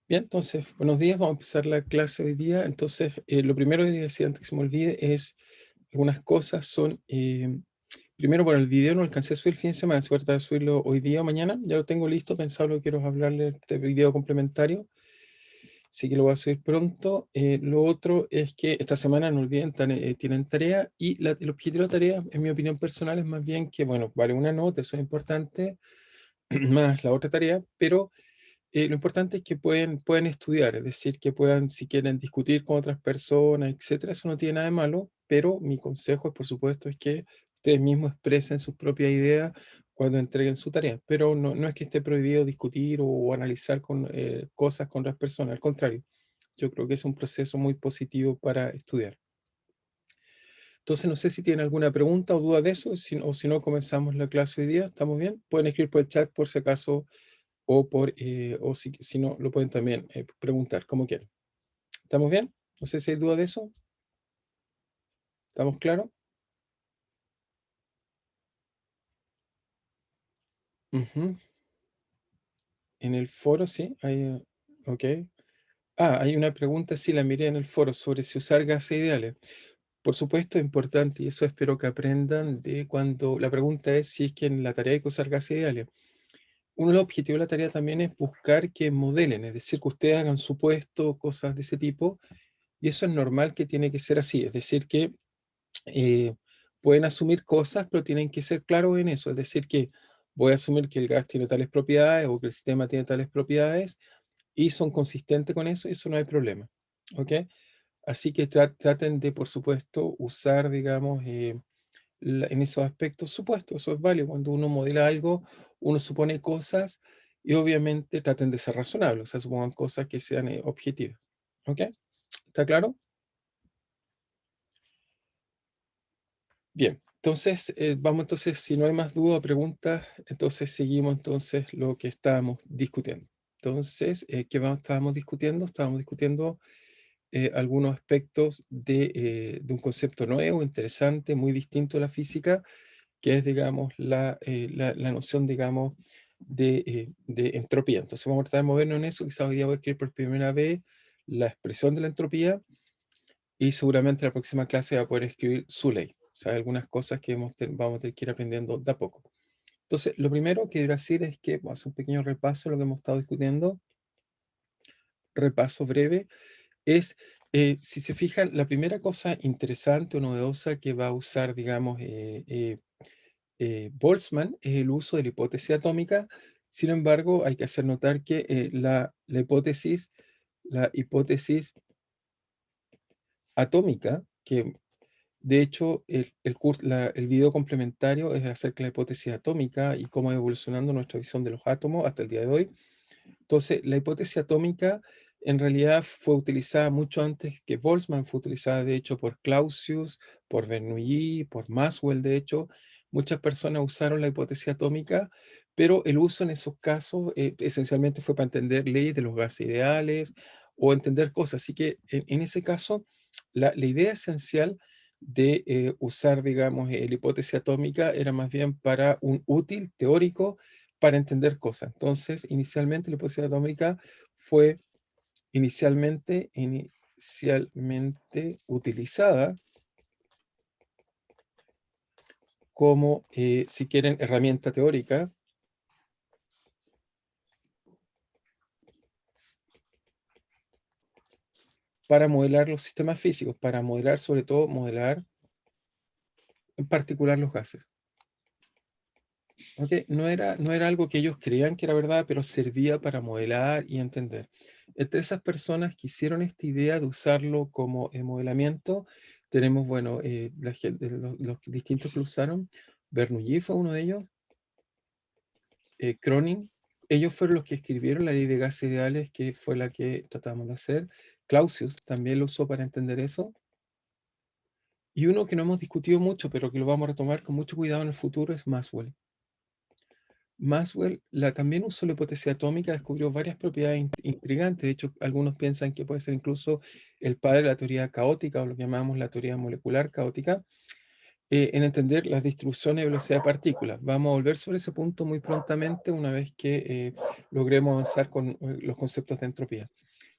Bien, entonces, buenos días, vamos a empezar la clase hoy día. Entonces, lo primero que decir antes que se me olvide es algunas cosas son, primero, bueno, el video no alcancé a subir el fin de semana, se trata de subirlo hoy día o mañana, ya lo tengo listo, pensado lo que quiero hablarle de este video complementario, así que lo voy a subir pronto. Lo otro es que esta semana, no olviden, tienen tarea y el objetivo de la tarea, en mi opinión personal, es más bien que, bueno, vale una nota, eso es importante, más la otra tarea, pero lo importante es que pueden estudiar, es decir, que puedan, si quieren, discutir con otras personas, etcétera. Eso no tiene nada de malo, pero mi consejo, por supuesto, es que ustedes mismos expresen sus propias ideas cuando entreguen su tarea. Pero no es que esté prohibido discutir o analizar cosas con otras personas, al contrario, yo creo que es un proceso muy positivo para estudiar. Entonces, no sé si tienen alguna pregunta o duda de eso, o si no, comenzamos la clase hoy día. ¿Estamos bien? Pueden escribir por el chat por si acaso o si no, lo pueden también preguntar, como quieran. ¿Estamos bien? No sé si hay duda de eso. ¿Estamos claros? Ujú. En el foro, sí. Ok. Hay una pregunta, sí, la miré en el foro, sobre si usar gases ideales. Por supuesto, es importante, y eso espero que aprendan de cuando la pregunta es si es que en la tarea hay que usar gases ideales. Uno de los objetivos de la tarea también es buscar que modelen, es decir, que ustedes hagan supuestos, cosas de ese tipo, y eso es normal que tiene que ser así, es decir, que eh, pueden asumir cosas, pero tienen que ser claros en eso. Es decir, que voy a asumir que el gas tiene tales propiedades o que el sistema tiene tales propiedades y son consistentes con eso, eso no hay problema. ¿Ok? Así que traten de, por supuesto, usar, digamos, en esos aspectos supuestos. Eso es válido. Cuando uno modela algo, uno supone cosas y obviamente traten de ser razonables, o sea, supongan cosas que sean objetivas. ¿Ok? ¿Está claro? Bien, entonces vamos entonces, si no hay más dudas o preguntas, entonces seguimos entonces lo que estábamos discutiendo. Entonces, estábamos discutiendo? Estábamos discutiendo algunos aspectos de un concepto nuevo, interesante, muy distinto a la física, que es, digamos, la noción, digamos, de entropía. Entonces vamos a tratar de movernos en eso. Quizás hoy día voy a escribir por primera vez la expresión de la entropía y seguramente la próxima clase va a poder escribir su ley. O sea, algunas cosas que vamos a tener que ir aprendiendo de a poco. Entonces, lo primero que quiero decir es que vamos a hacer un pequeño repaso de lo que hemos estado discutiendo. Repaso breve. Es, si se fijan, la primera cosa interesante o novedosa que va a usar, digamos, Boltzmann es el uso de la hipótesis atómica. Sin embargo, hay que hacer notar que la hipótesis atómica, que de hecho, el video complementario es acerca de la hipótesis atómica y cómo ha evolucionando nuestra visión de los átomos hasta el día de hoy. Entonces, la hipótesis atómica en realidad fue utilizada mucho antes que Boltzmann, fue utilizada de hecho por Clausius, por Bernoulli, por Maxwell, de hecho. Muchas personas usaron la hipótesis atómica, pero el uso en esos casos esencialmente fue para entender leyes de los gases ideales o entender cosas. Así que en ese caso, la idea esencial de usar, digamos, la hipótesis atómica era más bien para un útil teórico para entender cosas. Entonces, inicialmente la hipótesis atómica fue inicialmente utilizada como, si quieren, herramienta teórica para modelar los sistemas físicos, para modelar, sobre todo, modelar en particular los gases. ¿Ok? No era algo que ellos creían que era verdad, pero servía para modelar y entender. Entre esas personas que hicieron esta idea de usarlo como modelamiento, tenemos, bueno, los distintos que lo usaron. Bernoulli fue uno de ellos, Cronin. Ellos fueron los que escribieron la ley de gases ideales, que fue la que tratamos de hacer. Clausius también lo usó para entender eso. Y uno que no hemos discutido mucho, pero que lo vamos a retomar con mucho cuidado en el futuro, es Maxwell. Maxwell también usó la hipótesis atómica, descubrió varias propiedades intrigantes. De hecho, algunos piensan que puede ser incluso el padre de la teoría caótica o lo que llamamos la teoría molecular caótica. en entender las distribuciones de velocidad de partículas. Vamos a volver sobre ese punto muy prontamente una vez que logremos avanzar con los conceptos de entropía.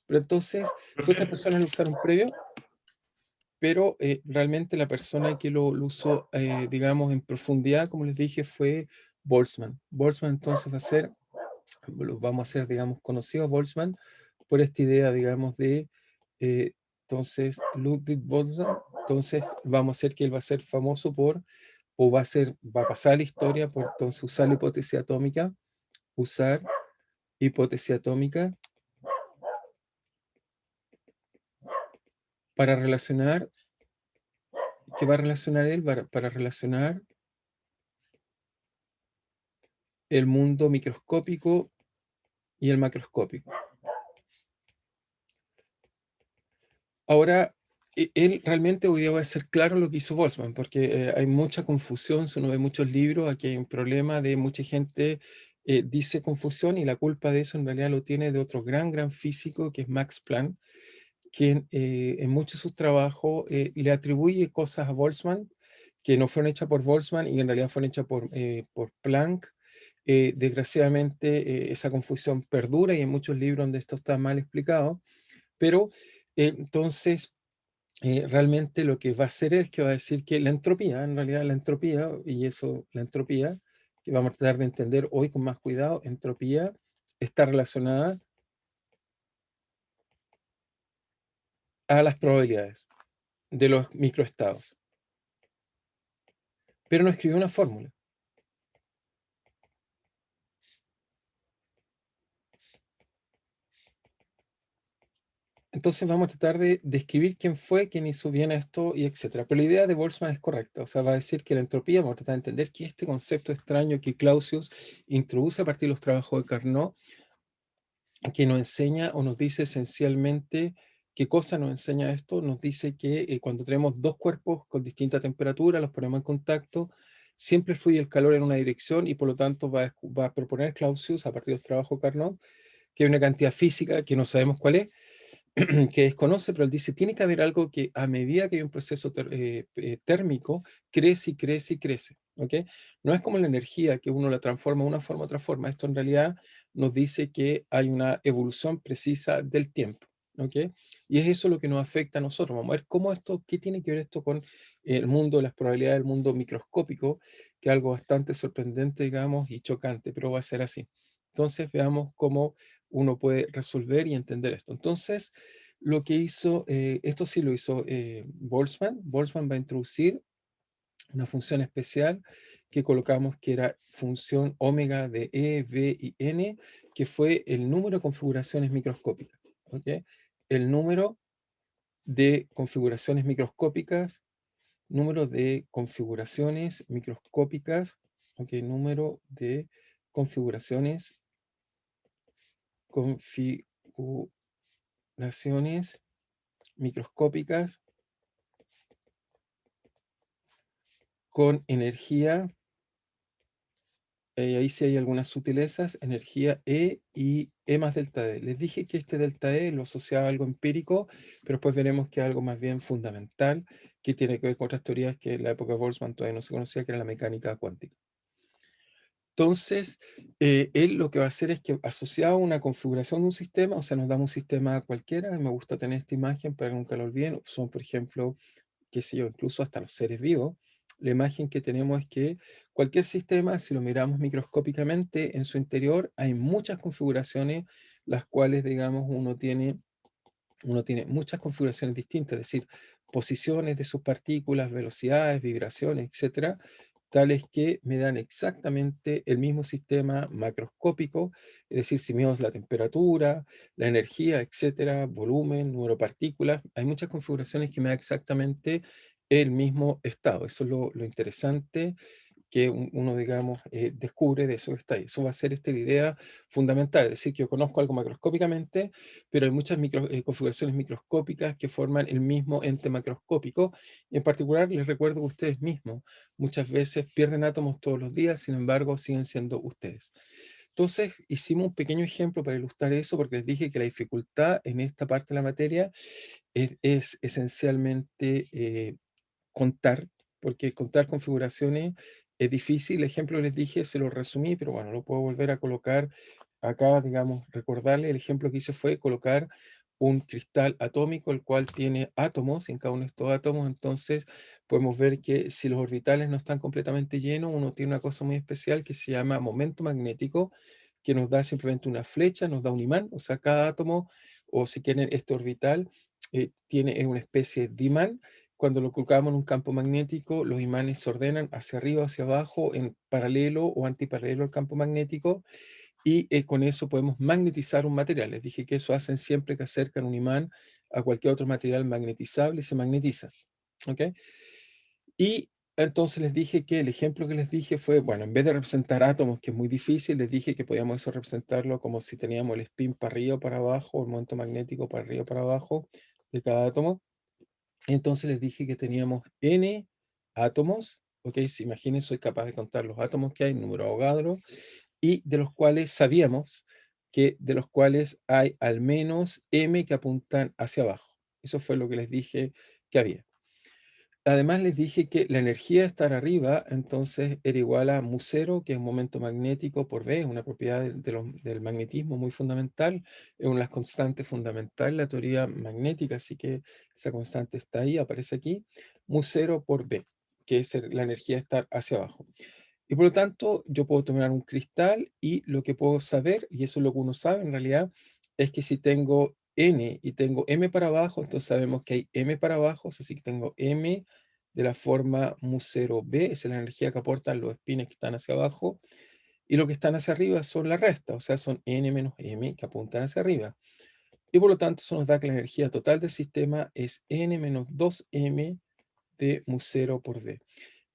Pero entonces, fue esta Perfecto. persona lo usaron previo, pero realmente la persona que lo usó, digamos, en profundidad, como les dije, fue Boltzmann. Boltzmann entonces va a ser, lo vamos a hacer, digamos, conocido Boltzmann por esta idea, digamos, de, eh, entonces, Ludwig Boltzmann, entonces vamos a hacer que él va a ser famoso por, o va a ser, va a pasar a la historia por entonces usar hipótesis atómica para relacionar, ¿qué va a relacionar él? Para relacionar el mundo microscópico y el macroscópico. Ahora, él realmente hoy día va a ser claro lo que hizo Boltzmann, porque hay mucha confusión, si uno ve muchos libros, aquí hay un problema de mucha gente dice confusión y la culpa de eso en realidad lo tiene de otro gran físico que es Max Planck, quien en muchos de sus trabajos le atribuye cosas a Boltzmann que no fueron hechas por Boltzmann y en realidad fueron hechas por Planck. Desgraciadamente esa confusión perdura y en muchos libros donde esto está mal explicado, pero entonces realmente lo que va a hacer es que va a decir que la entropía, en realidad la entropía, y eso, la entropía, que vamos a tratar de entender hoy con más cuidado, entropía está relacionada a las probabilidades de los microestados, pero no escribió una fórmula. Entonces vamos a tratar de describir quién fue, quién hizo bien esto y etcétera. Pero la idea de Boltzmann es correcta, o sea, va a decir que la entropía, vamos a tratar de entender que este concepto extraño que Clausius introduce a partir de los trabajos de Carnot, que nos enseña o nos dice esencialmente, ¿qué cosa nos enseña esto? Nos dice que cuando tenemos dos cuerpos con distinta temperatura, los ponemos en contacto, siempre fluye el calor en una dirección y por lo tanto va a proponer Clausius a partir de los trabajos de Carnot, que hay una cantidad física que no sabemos cuál es, que desconoce, pero él dice, tiene que haber algo que a medida que hay un proceso térmico, crece y crece y crece. ¿Ok? No es como la energía que uno la transforma de una forma a otra forma. Esto en realidad nos dice que hay una evolución precisa del tiempo. ¿Ok? Y es eso lo que nos afecta a nosotros. Vamos a ver cómo esto, qué tiene que ver esto con el mundo de las probabilidades del mundo microscópico, que es algo bastante sorprendente, digamos, y chocante, pero va a ser así. Entonces veamos cómo uno puede resolver y entender esto. Entonces, lo que hizo, esto sí lo hizo Boltzmann. Boltzmann va a introducir una función especial que colocamos que era función omega de E, V y N, que fue el número de configuraciones microscópicas. ¿Ok? El número de configuraciones microscópicas, número de configuraciones microscópicas, ok, número de configuraciones, configuraciones microscópicas con energía, ahí sí hay algunas sutilezas, energía E y E más delta E. Les dije que este delta E lo asociaba a algo empírico, pero después veremos que es algo más bien fundamental, que tiene que ver con otras teorías que en la época de Boltzmann todavía no se conocía, que era la mecánica cuántica. Entonces, él lo que va a hacer es que asociado a una configuración de un sistema, o sea, nos damos un sistema cualquiera, me gusta tener esta imagen para que nunca lo olviden, son, por ejemplo, qué sé yo, incluso hasta los seres vivos, la imagen que tenemos es que cualquier sistema, si lo miramos microscópicamente, en su interior hay muchas configuraciones, las cuales, digamos, uno tiene muchas configuraciones distintas, es decir, posiciones de sus partículas, velocidades, vibraciones, etcétera, tales que me dan exactamente el mismo sistema macroscópico, es decir, si midimos la temperatura, la energía, etcétera, volumen, número de partículas, hay muchas configuraciones que me dan exactamente el mismo estado. Eso es lo interesante que uno, digamos, descubre de eso que está ahí. Eso va a ser la idea fundamental, es decir, que yo conozco algo macroscópicamente, pero hay muchas configuraciones microscópicas que forman el mismo ente macroscópico. Y en particular, les recuerdo que ustedes mismos muchas veces pierden átomos todos los días, sin embargo, siguen siendo ustedes. Entonces, hicimos un pequeño ejemplo para ilustrar eso, porque les dije que la dificultad en esta parte de la materia es esencialmente contar. porque contar configuraciones es difícil. El ejemplo que les dije se lo resumí, pero bueno, lo puedo volver a colocar acá, digamos, recordarle. El ejemplo que hice fue colocar un cristal atómico, el cual tiene átomos, y en cada uno de estos átomos, entonces podemos ver que si los orbitales no están completamente llenos, uno tiene una cosa muy especial que se llama momento magnético, que nos da simplemente una flecha, nos da un imán, o sea, cada átomo, o si quieren, este orbital, es una especie de imán. Cuando lo colocamos en un campo magnético, los imanes se ordenan hacia arriba, hacia abajo, en paralelo o antiparalelo al campo magnético, y con eso podemos magnetizar un material. Les dije que eso hacen siempre que acercan un imán a cualquier otro material magnetizable y se magnetiza. ¿Ok? Y entonces les dije que el ejemplo que les dije fue, bueno, en vez de representar átomos, que es muy difícil, les dije que podíamos eso representarlo como si teníamos el spin para arriba o para abajo, el momento magnético para arriba o para abajo de cada átomo. Entonces les dije que teníamos n átomos, ¿ok? Si imaginen, soy capaz de contar los átomos que hay, número Avogadro, y de los cuales sabíamos que de los cuales hay al menos m que apuntan hacia abajo. Eso fue lo que les dije que había. Además les dije que la energía de estar arriba, entonces era igual a mu0, que es un momento magnético por B, es una propiedad del magnetismo muy fundamental, es una de las constantes fundamentales de la teoría magnética, así que esa constante está ahí, aparece aquí, mu0 por B, que es la energía de estar hacia abajo. Y por lo tanto, yo puedo tomar un cristal y lo que puedo saber, y eso es lo que uno sabe en realidad, es que si tengo n y tengo m para abajo, entonces sabemos que hay m para abajo, así que tengo m de la forma mu0b, esa es la energía que aportan los espines que están hacia abajo, y lo que están hacia arriba son la resta, o sea, son n menos m que apuntan hacia arriba. Y por lo tanto, eso nos da que la energía total del sistema es n menos 2m de mu0 por b.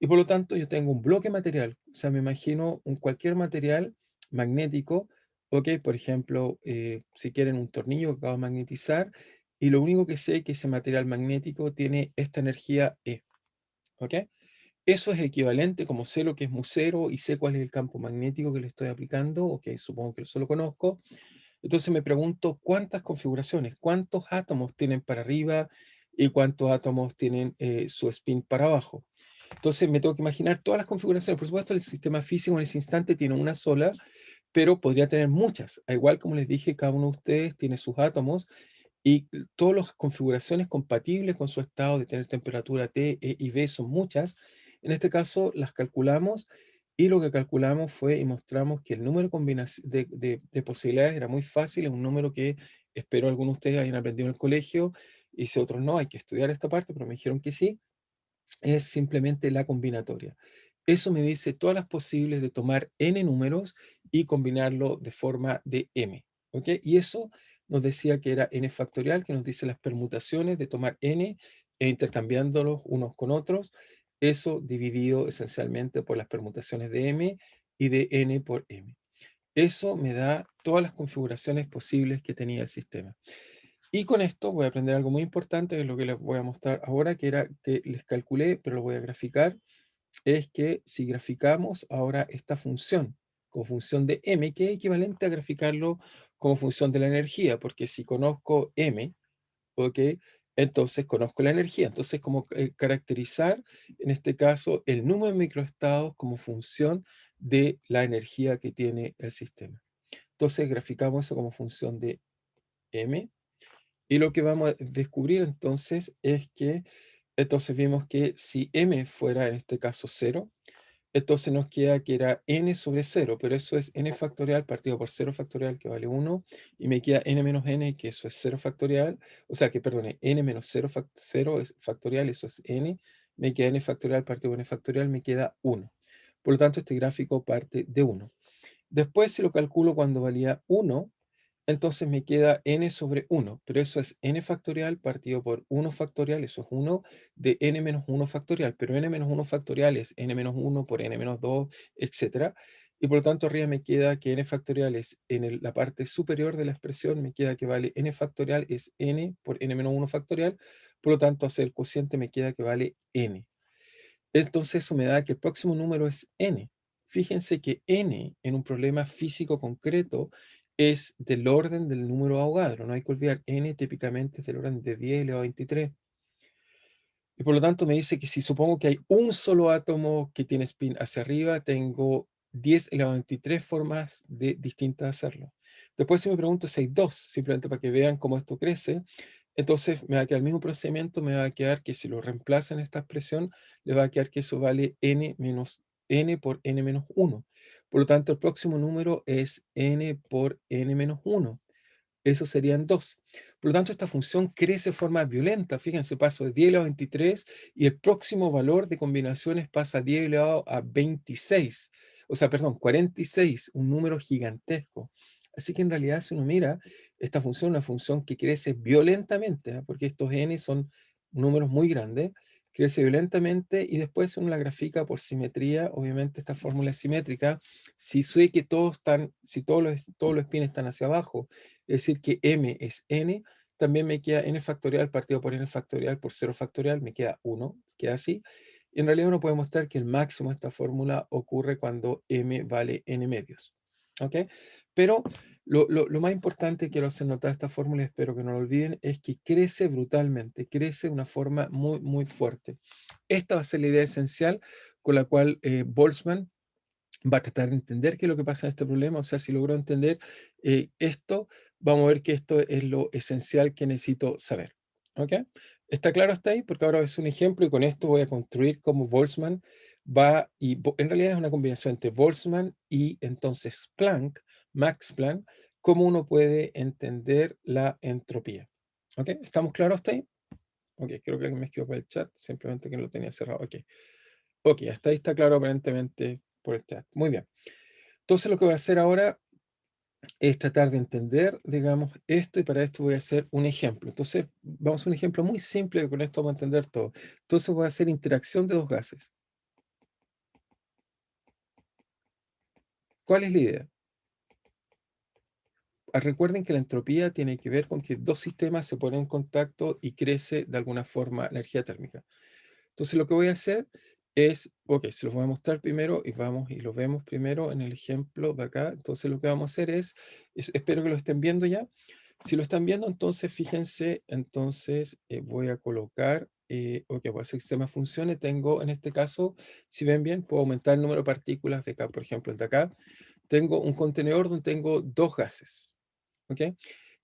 Y por lo tanto, yo tengo un bloque material, o sea, me imagino cualquier material magnético, ¿ok? Por ejemplo, si quieren un tornillo que acabo de magnetizar, y lo único que sé es que ese material magnético tiene esta energía E, ¿ok? Eso es equivalente, como sé lo que es mu0 y sé cuál es el campo magnético que le estoy aplicando, ok, supongo que eso lo conozco. Entonces me pregunto cuántas configuraciones, cuántos átomos tienen para arriba y cuántos átomos tienen su spin para abajo. Entonces me tengo que imaginar todas las configuraciones. Por supuesto, el sistema físico en ese instante tiene una sola, pero podría tener muchas. Igual como les dije, cada uno de ustedes tiene sus átomos y todas las configuraciones compatibles con su estado de tener temperatura T, E y B son muchas. En este caso las calculamos y lo que calculamos fue y mostramos que el número de posibilidades era muy fácil, es un número que espero algunos de ustedes hayan aprendido en el colegio y si otros no, hay que estudiar esta parte, pero me dijeron que sí, es simplemente la combinatoria. Eso me dice todas las posibles de tomar n números y combinarlo de forma de m. ¿Ok? Y eso nos decía que era n factorial, que nos dice las permutaciones de tomar n e intercambiándolos unos con otros. Eso dividido esencialmente por las permutaciones de m y de n por m. Eso me da todas las configuraciones posibles que tenía el sistema. Y con esto voy a aprender algo muy importante, que es lo que les voy a mostrar ahora, que era que les calculé, pero lo voy a graficar, es que si graficamos ahora esta función como función de m, que es equivalente a graficarlo como función de la energía, porque si conozco m, ¿ok? Entonces conozco la energía. Entonces, como caracterizar, en este caso, el número de microestados como función de la energía que tiene el sistema. Entonces, graficamos eso como función de m. Y lo que vamos a descubrir entonces es que, entonces vimos que si m fuera en este caso 0, entonces nos queda que era n sobre 0, pero eso es n factorial partido por 0 factorial, que vale 1, y me queda n menos n, que eso es 0 factorial, o sea que, perdone, n menos 0, 0 es factorial, eso es n, me queda n factorial partido por n factorial, me queda 1. Por lo tanto, este gráfico parte de 1. Después, si lo calculo cuando valía 1, entonces me queda n sobre 1, pero eso es n factorial partido por 1 factorial, eso es 1 de n menos 1 factorial, pero n menos 1 factorial es n menos 1 por n menos 2, etcétera. Y por lo tanto arriba me queda que n factorial es en la parte superior de la expresión, me queda que vale n factorial es n por n menos 1 factorial, por lo tanto hacer el cociente me queda que vale n. Entonces eso me da que el próximo número es n. Fíjense que n en un problema físico concreto es del orden del número Avogadro. No hay que olvidar, n típicamente es del orden de 10 elevado a 23. Y por lo tanto me dice que si supongo que hay un solo átomo que tiene spin hacia arriba, tengo 10 elevado a 23 formas distintas de hacerlo. Después si me pregunto si hay dos, simplemente para que vean cómo esto crece, entonces me va a quedar el mismo procedimiento, me va a quedar que si lo reemplazan esta expresión, le va a quedar que eso vale n menos n por n menos 1. Por lo tanto, el próximo número es n por n menos 1. Eso serían 2. Por lo tanto, esta función crece de forma violenta. Fíjense, paso de 10 elevado a 23 y el próximo valor de combinaciones pasa a 10 elevado a 26. O sea, perdón, 46, un número gigantesco. Así que en realidad, si uno mira, esta función es una función que crece violentamente, ¿eh? Porque estos n son números muy grandes, crece violentamente y después uno la grafica por simetría. Obviamente, esta fórmula es simétrica. Si sé que todos están, si todos los spins están hacia abajo, es decir, que m es n, también me queda n factorial partido por n factorial por 0 factorial, me queda 1, queda así. Y en realidad uno puede mostrar que el máximo de esta fórmula ocurre cuando m vale n medios. ¿Ok? Pero lo más importante que quiero hacer notar de esta fórmula, y espero que no lo olviden, es que crece brutalmente, crece de una forma muy, muy fuerte. Esta va a ser la idea esencial con la cual Boltzmann va a tratar de entender qué es lo que pasa en este problema. O sea, si logro entender esto, vamos a ver que esto es lo esencial que necesito saber. ¿Ok? ¿Está claro hasta ahí? Porque ahora es un ejemplo y con esto voy a construir cómo Boltzmann va, y en realidad es una combinación entre Boltzmann y entonces Planck, Max Planck, cómo uno puede entender la entropía. ¿Ok? ¿Estamos claros hasta ahí? Ok, creo que alguien me escribió por el chat, simplemente que no lo tenía cerrado. Ok. Ok, hasta ahí está claro aparentemente por el chat. Muy bien. Entonces lo que voy a hacer ahora es tratar de entender, digamos, esto y para esto voy a hacer un ejemplo. Entonces vamos a hacer un ejemplo muy simple que con esto vamos a entender todo. Entonces voy a hacer interacción de dos gases. ¿Cuál es la idea? Recuerden que la entropía tiene que ver con que dos sistemas se ponen en contacto y crece de alguna forma la energía térmica. Entonces lo que voy a hacer es, ok, se los voy a mostrar primero y vamos y lo vemos primero en el ejemplo de acá. Entonces lo que vamos a hacer espero que lo estén viendo ya. Si lo están viendo, entonces fíjense, entonces voy a colocar, ok, voy a hacer que el sistema funcione. Tengo en este caso, si ven bien, puedo aumentar el número de partículas de acá, por ejemplo, el de acá. Tengo un contenedor donde tengo dos gases, ¿ok?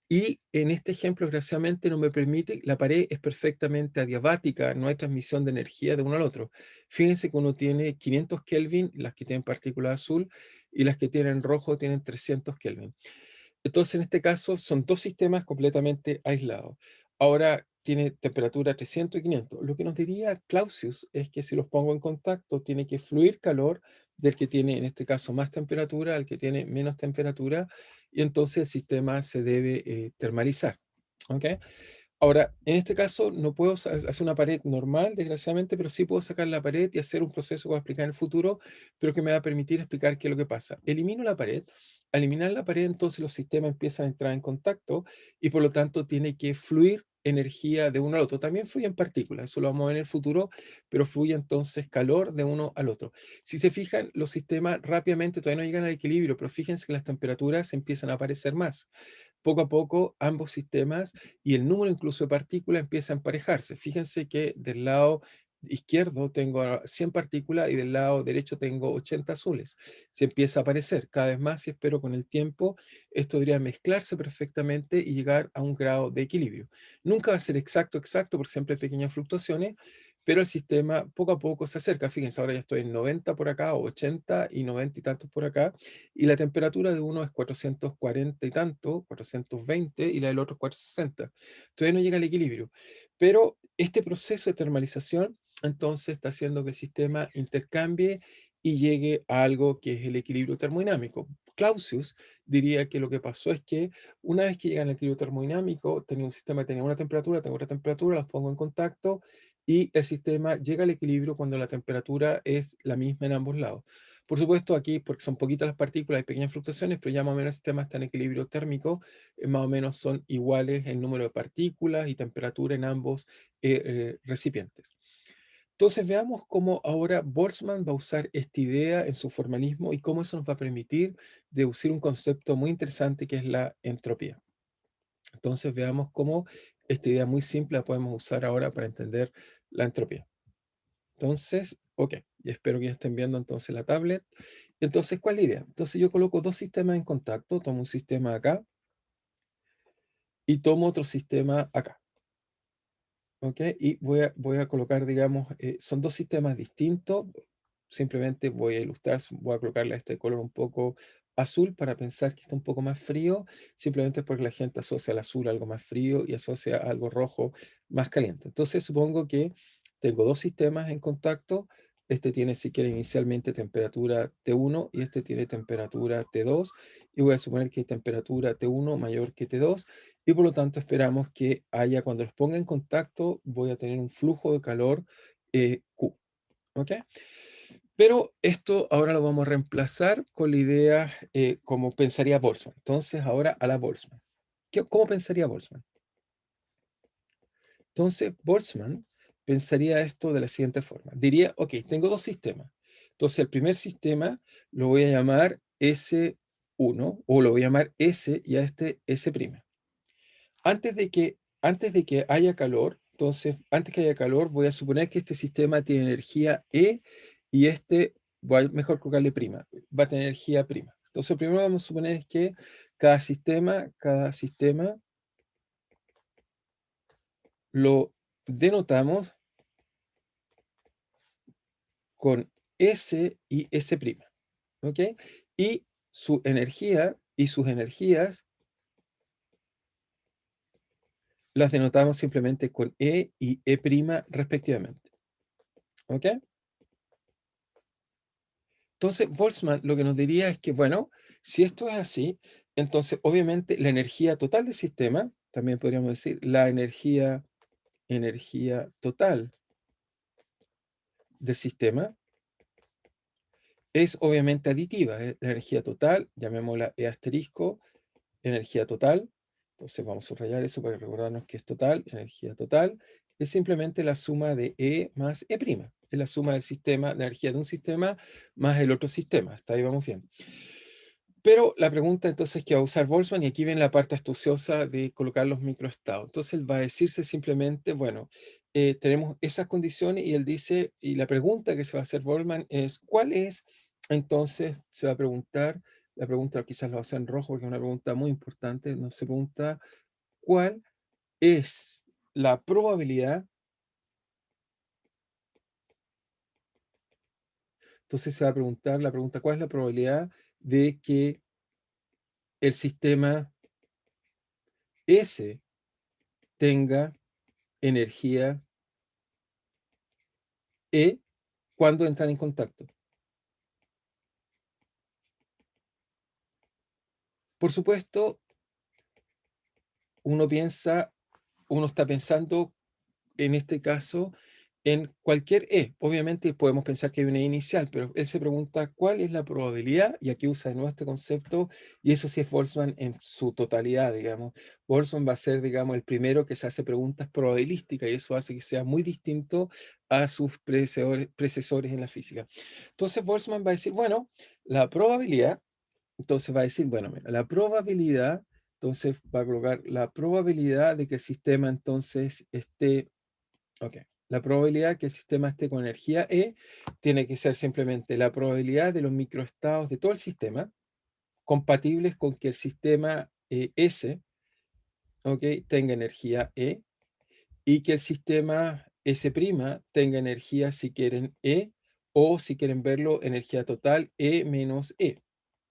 Y en este ejemplo, desgraciadamente, no me permite, la pared es perfectamente adiabática, no hay transmisión de energía de uno al otro. Fíjense que uno tiene 500 Kelvin, las que tienen partícula azul, y las que tienen rojo tienen 300 Kelvin. Entonces, en este caso, son dos sistemas completamente aislados. Ahora tiene temperatura 300 y 500. Lo que nos diría Clausius es que si los pongo en contacto, tiene que fluir calor del que tiene, en este caso, más temperatura al que tiene menos temperatura, y entonces el sistema se debe termalizar. ¿Ok? Ahora, en este caso no puedo hacer una pared normal, desgraciadamente, pero sí puedo sacar la pared y hacer un proceso que voy a explicar en el futuro, pero que me va a permitir explicar qué es lo que pasa. Elimino la pared. Al eliminar la pared, entonces los sistemas empiezan a entrar en contacto y por lo tanto tiene que fluir energía de uno al otro. También fluyen partículas, eso lo vamos a ver en el futuro, pero fluye entonces calor de uno al otro. Si se fijan, los sistemas rápidamente todavía no llegan al equilibrio, pero fíjense que las temperaturas empiezan a aparecer más. Poco a poco ambos sistemas y el número incluso de partículas empieza a emparejarse. Fíjense que del lado izquierdo tengo 100 partículas y del lado derecho tengo 80 azules. Se empieza a aparecer cada vez más y espero con el tiempo esto debería mezclarse perfectamente y llegar a un grado de equilibrio. Nunca va a ser exacto, exacto, porque siempre hay pequeñas fluctuaciones, pero el sistema poco a poco se acerca. Fíjense, ahora ya estoy en 90 por acá, 80 y 90 y tantos por acá, y la temperatura de uno es 440 y tanto, 420, y la del otro es 460. Todavía no llega al equilibrio. Pero este proceso de termalización, entonces, está haciendo que el sistema intercambie y llegue a algo que es el equilibrio termodinámico. Clausius diría que lo que pasó es que una vez que llegan al equilibrio termodinámico, tenía un sistema que tenía una temperatura, tengo otra temperatura, los pongo en contacto y el sistema llega al equilibrio cuando la temperatura es la misma en ambos lados. Por supuesto, aquí, porque son poquitas las partículas, hay pequeñas fluctuaciones, pero ya más o menos el sistema está en equilibrio térmico, más o menos son iguales el número de partículas y temperatura en ambos recipientes. Entonces veamos cómo ahora Boltzmann va a usar esta idea en su formalismo y cómo eso nos va a permitir deducir un concepto muy interesante que es la entropía. Entonces veamos cómo esta idea muy simple la podemos usar ahora para entender la entropía. Entonces, ok, y espero que ya estén viendo entonces la tablet. Entonces, ¿cuál es la idea? Entonces yo coloco dos sistemas en contacto, tomo un sistema acá y tomo otro sistema acá. ¿Ok? Y voy a colocar, digamos, son dos sistemas distintos. Simplemente voy a ilustrar, voy a colocarle este color un poco azul para pensar que está un poco más frío, simplemente porque la gente asocia al azul a algo más frío y asocia a algo rojo más caliente. Entonces supongo que tengo dos sistemas en contacto. Este tiene, si quiere, inicialmente temperatura T1 y este tiene temperatura T2. Y voy a suponer que temperatura T1 mayor que T2 y por lo tanto esperamos que haya, cuando los ponga en contacto, voy a tener un flujo de calor Q. ¿Ok? Pero esto ahora lo vamos a reemplazar con la idea como pensaría Boltzmann. Entonces, ahora a la Boltzmann. ¿Cómo pensaría Boltzmann? Entonces, Boltzmann pensaría esto de la siguiente forma. Diría, ok, tengo dos sistemas. Entonces, el primer sistema lo voy a llamar S1 o lo voy a llamar S y a este S'. Antes de que haya calor, entonces, antes que haya calor, voy a suponer que este sistema tiene energía E y este, voy a mejor colocarle prima, va a tener energía prima. Entonces, primero vamos a suponer que cada sistema lo denotamos con S y S', ¿ok? Y su energía y sus energías las denotamos simplemente con E y E' respectivamente, ¿ok? Entonces, Boltzmann lo que nos diría es que, bueno, si esto es así, entonces obviamente la energía total del sistema, también podríamos decir la energía total del sistema, es obviamente aditiva. La energía total, llamémosla E asterisco, energía total. Entonces vamos a subrayar eso para recordarnos que es total, energía total, es simplemente la suma de E más E'. Es la suma del sistema, la energía de un sistema más el otro sistema. Hasta ahí vamos bien. Pero la pregunta entonces que va a usar Boltzmann, y aquí viene la parte astuciosa de colocar los microestados. Entonces él va a decirse simplemente, bueno, tenemos esas condiciones y él dice, y la pregunta que se va a hacer Boltzmann es, ¿cuál es? Entonces se va a preguntar, la pregunta quizás lo va a hacer en rojo porque es una pregunta muy importante, nos se pregunta, ¿cuál es la probabilidad? Entonces se va a preguntar la pregunta, ¿cuál es la probabilidad de que el sistema S tenga energía E cuando entran en contacto? Por supuesto, uno piensa, uno está pensando en este caso en cualquier E. Obviamente podemos pensar que hay una E inicial, pero él se pregunta cuál es la probabilidad, y aquí usa de nuevo este concepto, y eso sí es Boltzmann en su totalidad, digamos. Boltzmann va a ser, digamos, el primero que se hace preguntas probabilísticas, y eso hace que sea muy distinto a sus predecesores en la física. Entonces Boltzmann va a decir, bueno, la probabilidad. Entonces va a decir, bueno, mira, la probabilidad, entonces va a colocar la probabilidad de que el sistema entonces esté, ok, la probabilidad que el sistema esté con energía E tiene que ser simplemente la probabilidad de los microestados de todo el sistema compatibles con que el sistema S, ok, tenga energía E y que el sistema S' tenga energía, si quieren, E, o si quieren verlo, energía total E menos E.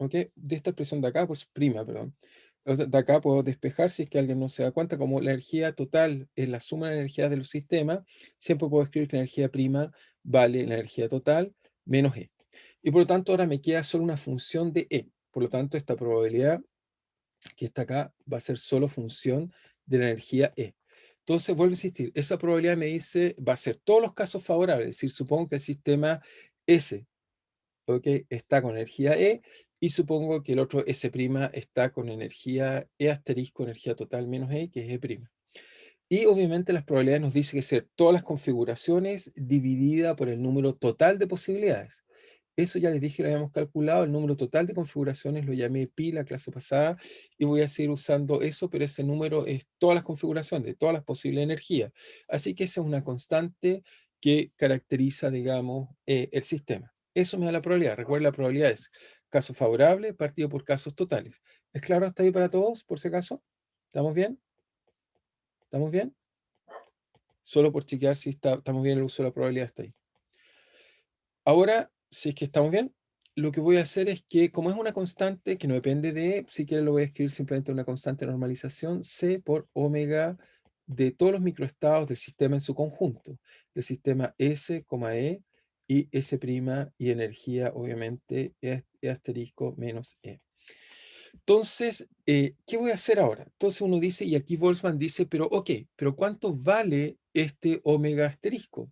¿Ok? De esta expresión de acá, pues prima, perdón. O sea, de acá puedo despejar si es que alguien no se da cuenta, como la energía total es la suma de energías del sistema, siempre puedo escribir que la energía prima vale la energía total menos E. Y por lo tanto, ahora me queda solo una función de E. Por lo tanto, esta probabilidad que está acá va a ser solo función de la energía E. Entonces, vuelvo a insistir, esa probabilidad me dice, va a ser todos los casos favorables, es decir, supongo que el sistema S, ¿ok?, está con energía E, y supongo que el otro S' está con energía E asterisco, energía total menos E, que es E'. Y obviamente las probabilidades nos dice que ser todas las configuraciones dividida por el número total de posibilidades. Eso ya les dije, lo habíamos calculado, el número total de configuraciones lo llamé pi la clase pasada, y voy a seguir usando eso, pero ese número es todas las configuraciones, de todas las posibles energías. Así que esa es una constante que caracteriza, digamos, el sistema. Eso me da la probabilidad. Recuerden, la probabilidad es caso favorable partido por casos totales. ¿Es claro hasta ahí para todos, por si acaso? ¿Estamos bien? ¿Estamos bien? Solo por chequear si estamos bien en el uso de la probabilidad hasta ahí. Ahora, si es que estamos bien, lo que voy a hacer es que, como es una constante que no depende de, si quiero lo voy a escribir simplemente una constante de normalización, C por omega de todos los microestados del sistema en su conjunto, del sistema S, E y S' y energía, obviamente, E asterisco menos E. Entonces, ¿qué voy a hacer ahora? Entonces uno dice, y aquí Boltzmann dice, pero ok, pero ¿cuánto vale este omega asterisco?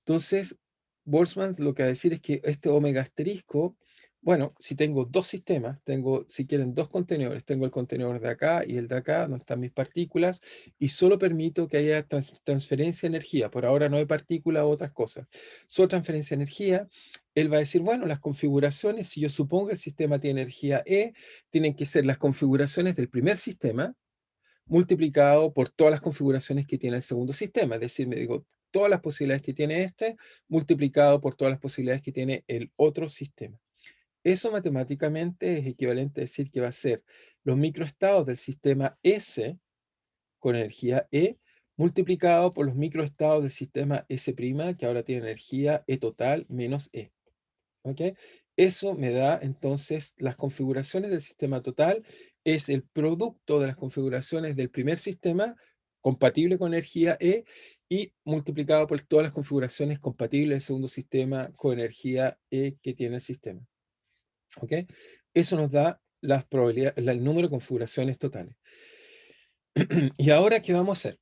Entonces, Boltzmann lo que va a decir es que este omega asterisco, bueno, si tengo dos sistemas, tengo, si quieren, dos contenedores, tengo el contenedor de acá y el de acá, donde están mis partículas, y solo permito que haya transferencia de energía. Por ahora no hay partícula o otras cosas. Solo transferencia de energía. Él va a decir, bueno, las configuraciones, si yo supongo que el sistema tiene energía E, tienen que ser las configuraciones del primer sistema, multiplicado por todas las configuraciones que tiene el segundo sistema. Es decir, me digo, todas las posibilidades que tiene este, multiplicado por todas las posibilidades que tiene el otro sistema. Eso matemáticamente es equivalente a decir que va a ser los microestados del sistema S con energía E, multiplicado por los microestados del sistema S', que ahora tiene energía E total menos E. ¿Ok? Eso me da entonces las configuraciones del sistema total, es el producto de las configuraciones del primer sistema compatible con energía E y multiplicado por todas las configuraciones compatibles del segundo sistema con energía E que tiene el sistema. ¿Ok? Eso nos da las probabilidades, el número de configuraciones totales. ¿Y ahora qué vamos a hacer?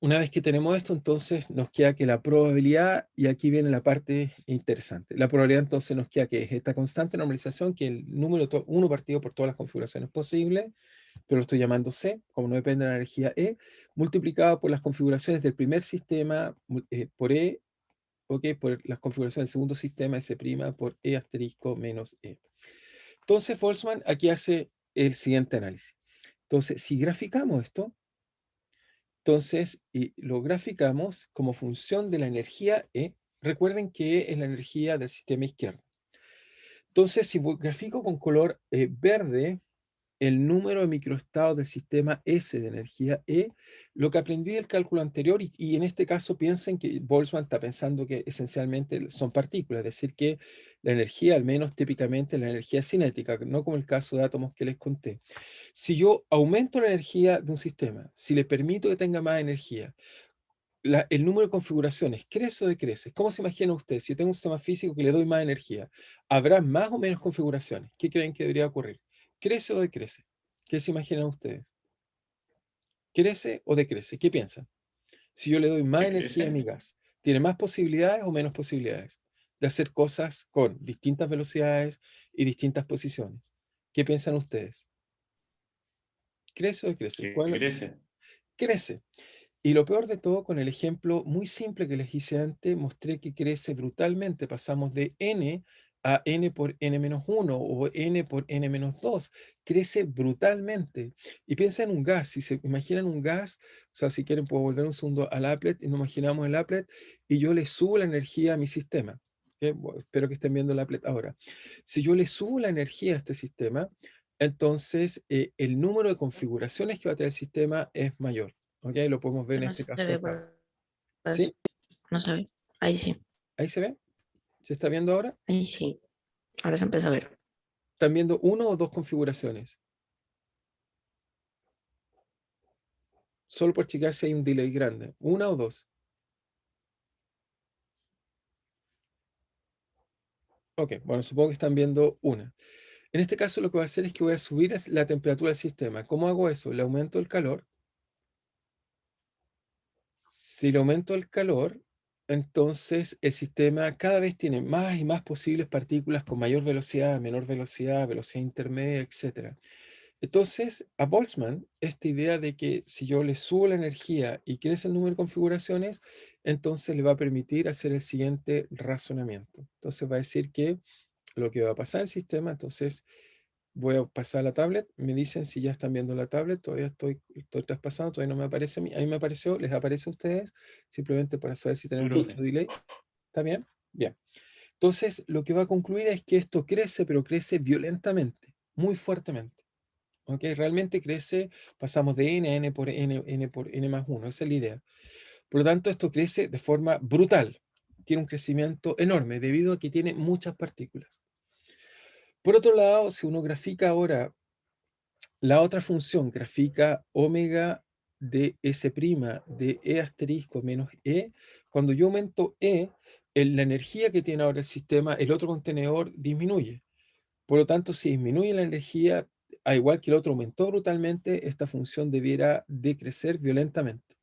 Una vez que tenemos esto, entonces nos queda que la probabilidad, y aquí viene la parte interesante, la probabilidad entonces nos queda que es esta constante de normalización, que el número 1 partido por todas las configuraciones posibles, pero lo estoy llamando C, como no depende de la energía E, multiplicado por las configuraciones del primer sistema por E, por las configuraciones del segundo sistema S' por E asterisco menos E. Entonces Boltzmann aquí hace el siguiente análisis. Entonces, si graficamos esto, entonces, y lo graficamos como función de la energía E. Recuerden que es la energía del sistema izquierdo. Entonces, si grafico con color verde el número de microestados del sistema S de energía E, lo que aprendí del cálculo anterior, y en este caso piensen que Boltzmann está pensando que esencialmente son partículas, es decir, que la energía, al menos típicamente, la energía cinética, no como el caso de átomos que les conté. Si yo aumento la energía de un sistema, si le permito que tenga más energía, el número de configuraciones, ¿crece o decrece? ¿Cómo se imagina usted? Si yo tengo un sistema físico que le doy más energía, ¿habrá más o menos configuraciones? ¿Qué creen que debería ocurrir? ¿Crece o decrece? ¿Qué se imaginan ustedes? ¿Crece o decrece? ¿Qué piensan? Si yo le doy más energía a mi ¿Decrece? gas, ¿tiene más posibilidades o menos posibilidades de hacer cosas con distintas velocidades y distintas posiciones? ¿Qué piensan ustedes? ¿Crece o decrece? ¿Que crece? Crece. Y lo peor de todo, con el ejemplo muy simple que les hice antes, mostré que crece brutalmente. Pasamos de n a n por n-1 o n por n-2. Crece brutalmente. Y piensa en un gas. Si se imaginan un gas, o sea, si quieren puedo volver un segundo al applet y nos imaginamos el applet y yo le subo la energía a mi sistema. ¿Ok? Bueno, espero que estén viendo el applet ahora. Si yo le subo la energía a este sistema, entonces el número de configuraciones que va a tener el sistema es mayor. ¿Ok? Lo podemos ver en No este se caso ve, acá. pues, ¿Sí? no se ve. Ahí sí, ¿Ahí se ve? ¿Se está viendo ahora? ahí sí. Ahora se empieza a ver. ¿Están viendo uno o dos configuraciones? Solo por checar si hay un delay grande. ¿Una o dos? Ok, bueno, supongo que están viendo una. En este caso lo que voy a hacer es que voy a subir la temperatura del sistema. ¿Cómo hago eso? Le aumento el calor. Si le aumento el calor, entonces el sistema cada vez tiene más y más posibles partículas con mayor velocidad, menor velocidad, velocidad intermedia, etc. Entonces, a Boltzmann, esta idea de que si yo le subo la energía y crece el número de configuraciones, entonces le va a permitir hacer el siguiente razonamiento. Entonces va a decir que lo que va a pasar en el sistema, entonces voy a pasar la tablet, me dicen si ya están viendo la tablet, todavía estoy traspasando, todavía no me aparece a mí me apareció, les aparece a ustedes, simplemente para saber si tenemos Sí. mucho delay. ¿Está bien? Bien. Entonces, lo que va a concluir es que esto crece, pero crece violentamente, muy fuertemente. ¿Ok? Realmente crece, pasamos de n a n por n más 1, esa es la idea. Por lo tanto, esto crece de forma brutal, tiene un crecimiento enorme debido a que tiene muchas partículas. Por otro lado, si uno grafica ahora la otra función, grafica omega de S' de E asterisco menos E, cuando yo aumento E, la energía que tiene ahora el sistema, el otro contenedor disminuye. Por lo tanto, si disminuye la energía, a igual que el otro aumentó brutalmente, esta función debiera decrecer violentamente.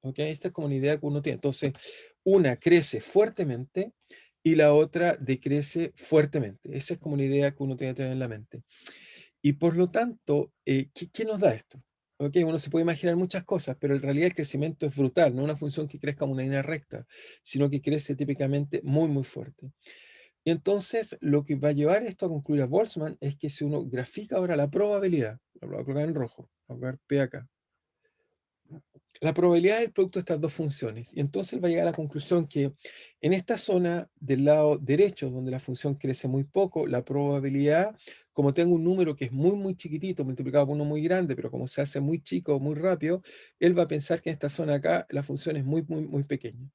¿Ok? Esta es como una idea que uno tiene. Entonces, una crece fuertemente y la otra decrece fuertemente. Esa es como una idea que uno tiene que tener en la mente. Y por lo tanto, ¿qué nos da esto? ¿Ok? Uno se puede imaginar muchas cosas, pero en realidad el crecimiento es brutal, no una función que crezca como una línea recta, sino que crece típicamente muy, muy fuerte. Y entonces, lo que va a llevar esto a concluir a Boltzmann es que si uno grafica ahora la probabilidad, lo voy a colocar en rojo, voy a colocar P acá, la probabilidad es el producto de estas dos funciones. Y entonces él va a llegar a la conclusión que en esta zona del lado derecho, donde la función crece muy poco, la probabilidad, como tengo un número que es muy, muy chiquitito, multiplicado por uno muy grande, pero como se hace muy chico, muy rápido, él va a pensar que en esta zona acá la función es muy, muy, muy pequeña.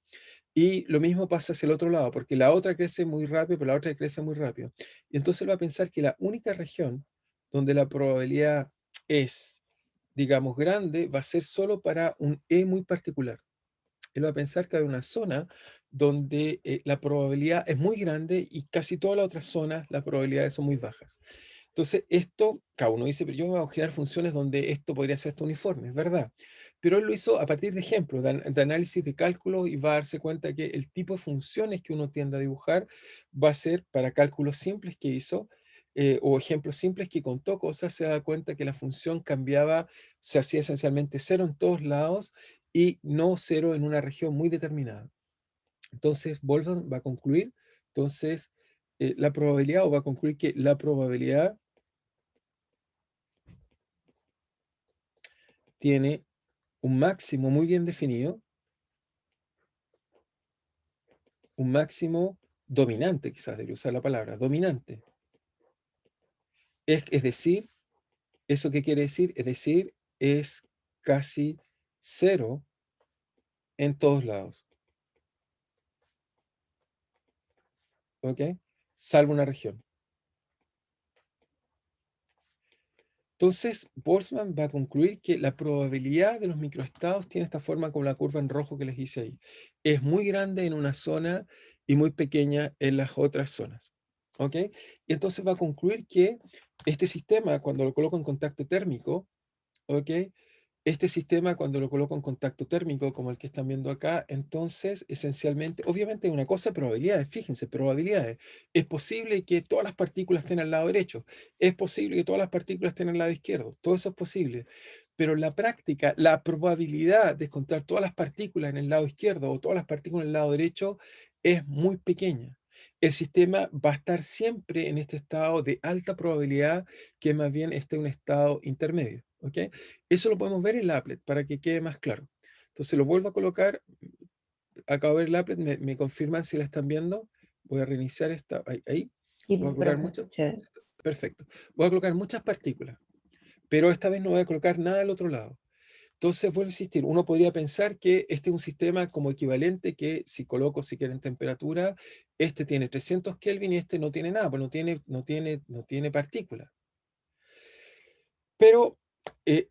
Y lo mismo pasa hacia el otro lado, porque la otra crece muy rápido, pero la otra crece muy rápido. Y entonces él va a pensar que la única región donde la probabilidad es, digamos, grande, va a ser solo para un E muy particular. Él va a pensar que hay una zona donde la probabilidad es muy grande y casi todas las otras zonas las probabilidades son muy bajas. Entonces, esto, cada uno dice, pero yo voy a generar funciones donde esto podría ser esto uniforme, es verdad. Pero él lo hizo a partir de ejemplos, de análisis de cálculo y va a darse cuenta que el tipo de funciones que uno tiende a dibujar va a ser para cálculos simples que hizo o ejemplos simples que contó cosas, se da cuenta que la función cambiaba, se hacía esencialmente cero en todos lados y no cero en una región muy determinada. Entonces, Boltzmann va a concluir, entonces, la probabilidad, o va a concluir que la probabilidad tiene un máximo muy bien definido, un máximo dominante, quizás debería usar la palabra, dominante. Es decir, ¿eso qué quiere decir? Es decir, es casi cero en todos lados. ¿Ok? Salvo una región. Entonces, Boltzmann va a concluir que la probabilidad de los microestados tiene esta forma con la curva en rojo que les hice ahí. Es muy grande en una zona y muy pequeña en las otras zonas. ¿Ok? Y entonces va a concluir que este sistema, cuando lo coloco en contacto térmico, ¿ok? Este sistema, cuando lo coloco en contacto térmico, como el que están viendo acá, entonces, esencialmente, obviamente hay una cosa, probabilidades, fíjense, probabilidades. Es posible que todas las partículas estén al lado derecho, es posible que todas las partículas estén al lado izquierdo, todo eso es posible. Pero en la práctica, la probabilidad de encontrar todas las partículas en el lado izquierdo o todas las partículas en el lado derecho es muy pequeña. El sistema va a estar siempre en este estado de alta probabilidad, que más bien esté en un estado intermedio. ¿Ok? Eso lo podemos ver en la applet para que quede más claro. Entonces lo vuelvo a colocar. Acabo de ver la applet, me confirman si la están viendo. Voy a reiniciar esta. Ahí. Sí, Voy a colocar profe, muchas. se ve. Perfecto. Voy a colocar muchas partículas, pero esta vez no voy a colocar nada al otro lado. Entonces, vuelvo a insistir, uno podría pensar que este es un sistema como equivalente que si coloco, si quieren, temperatura, este tiene 300 Kelvin y este no tiene nada, pues no tiene partículas. Pero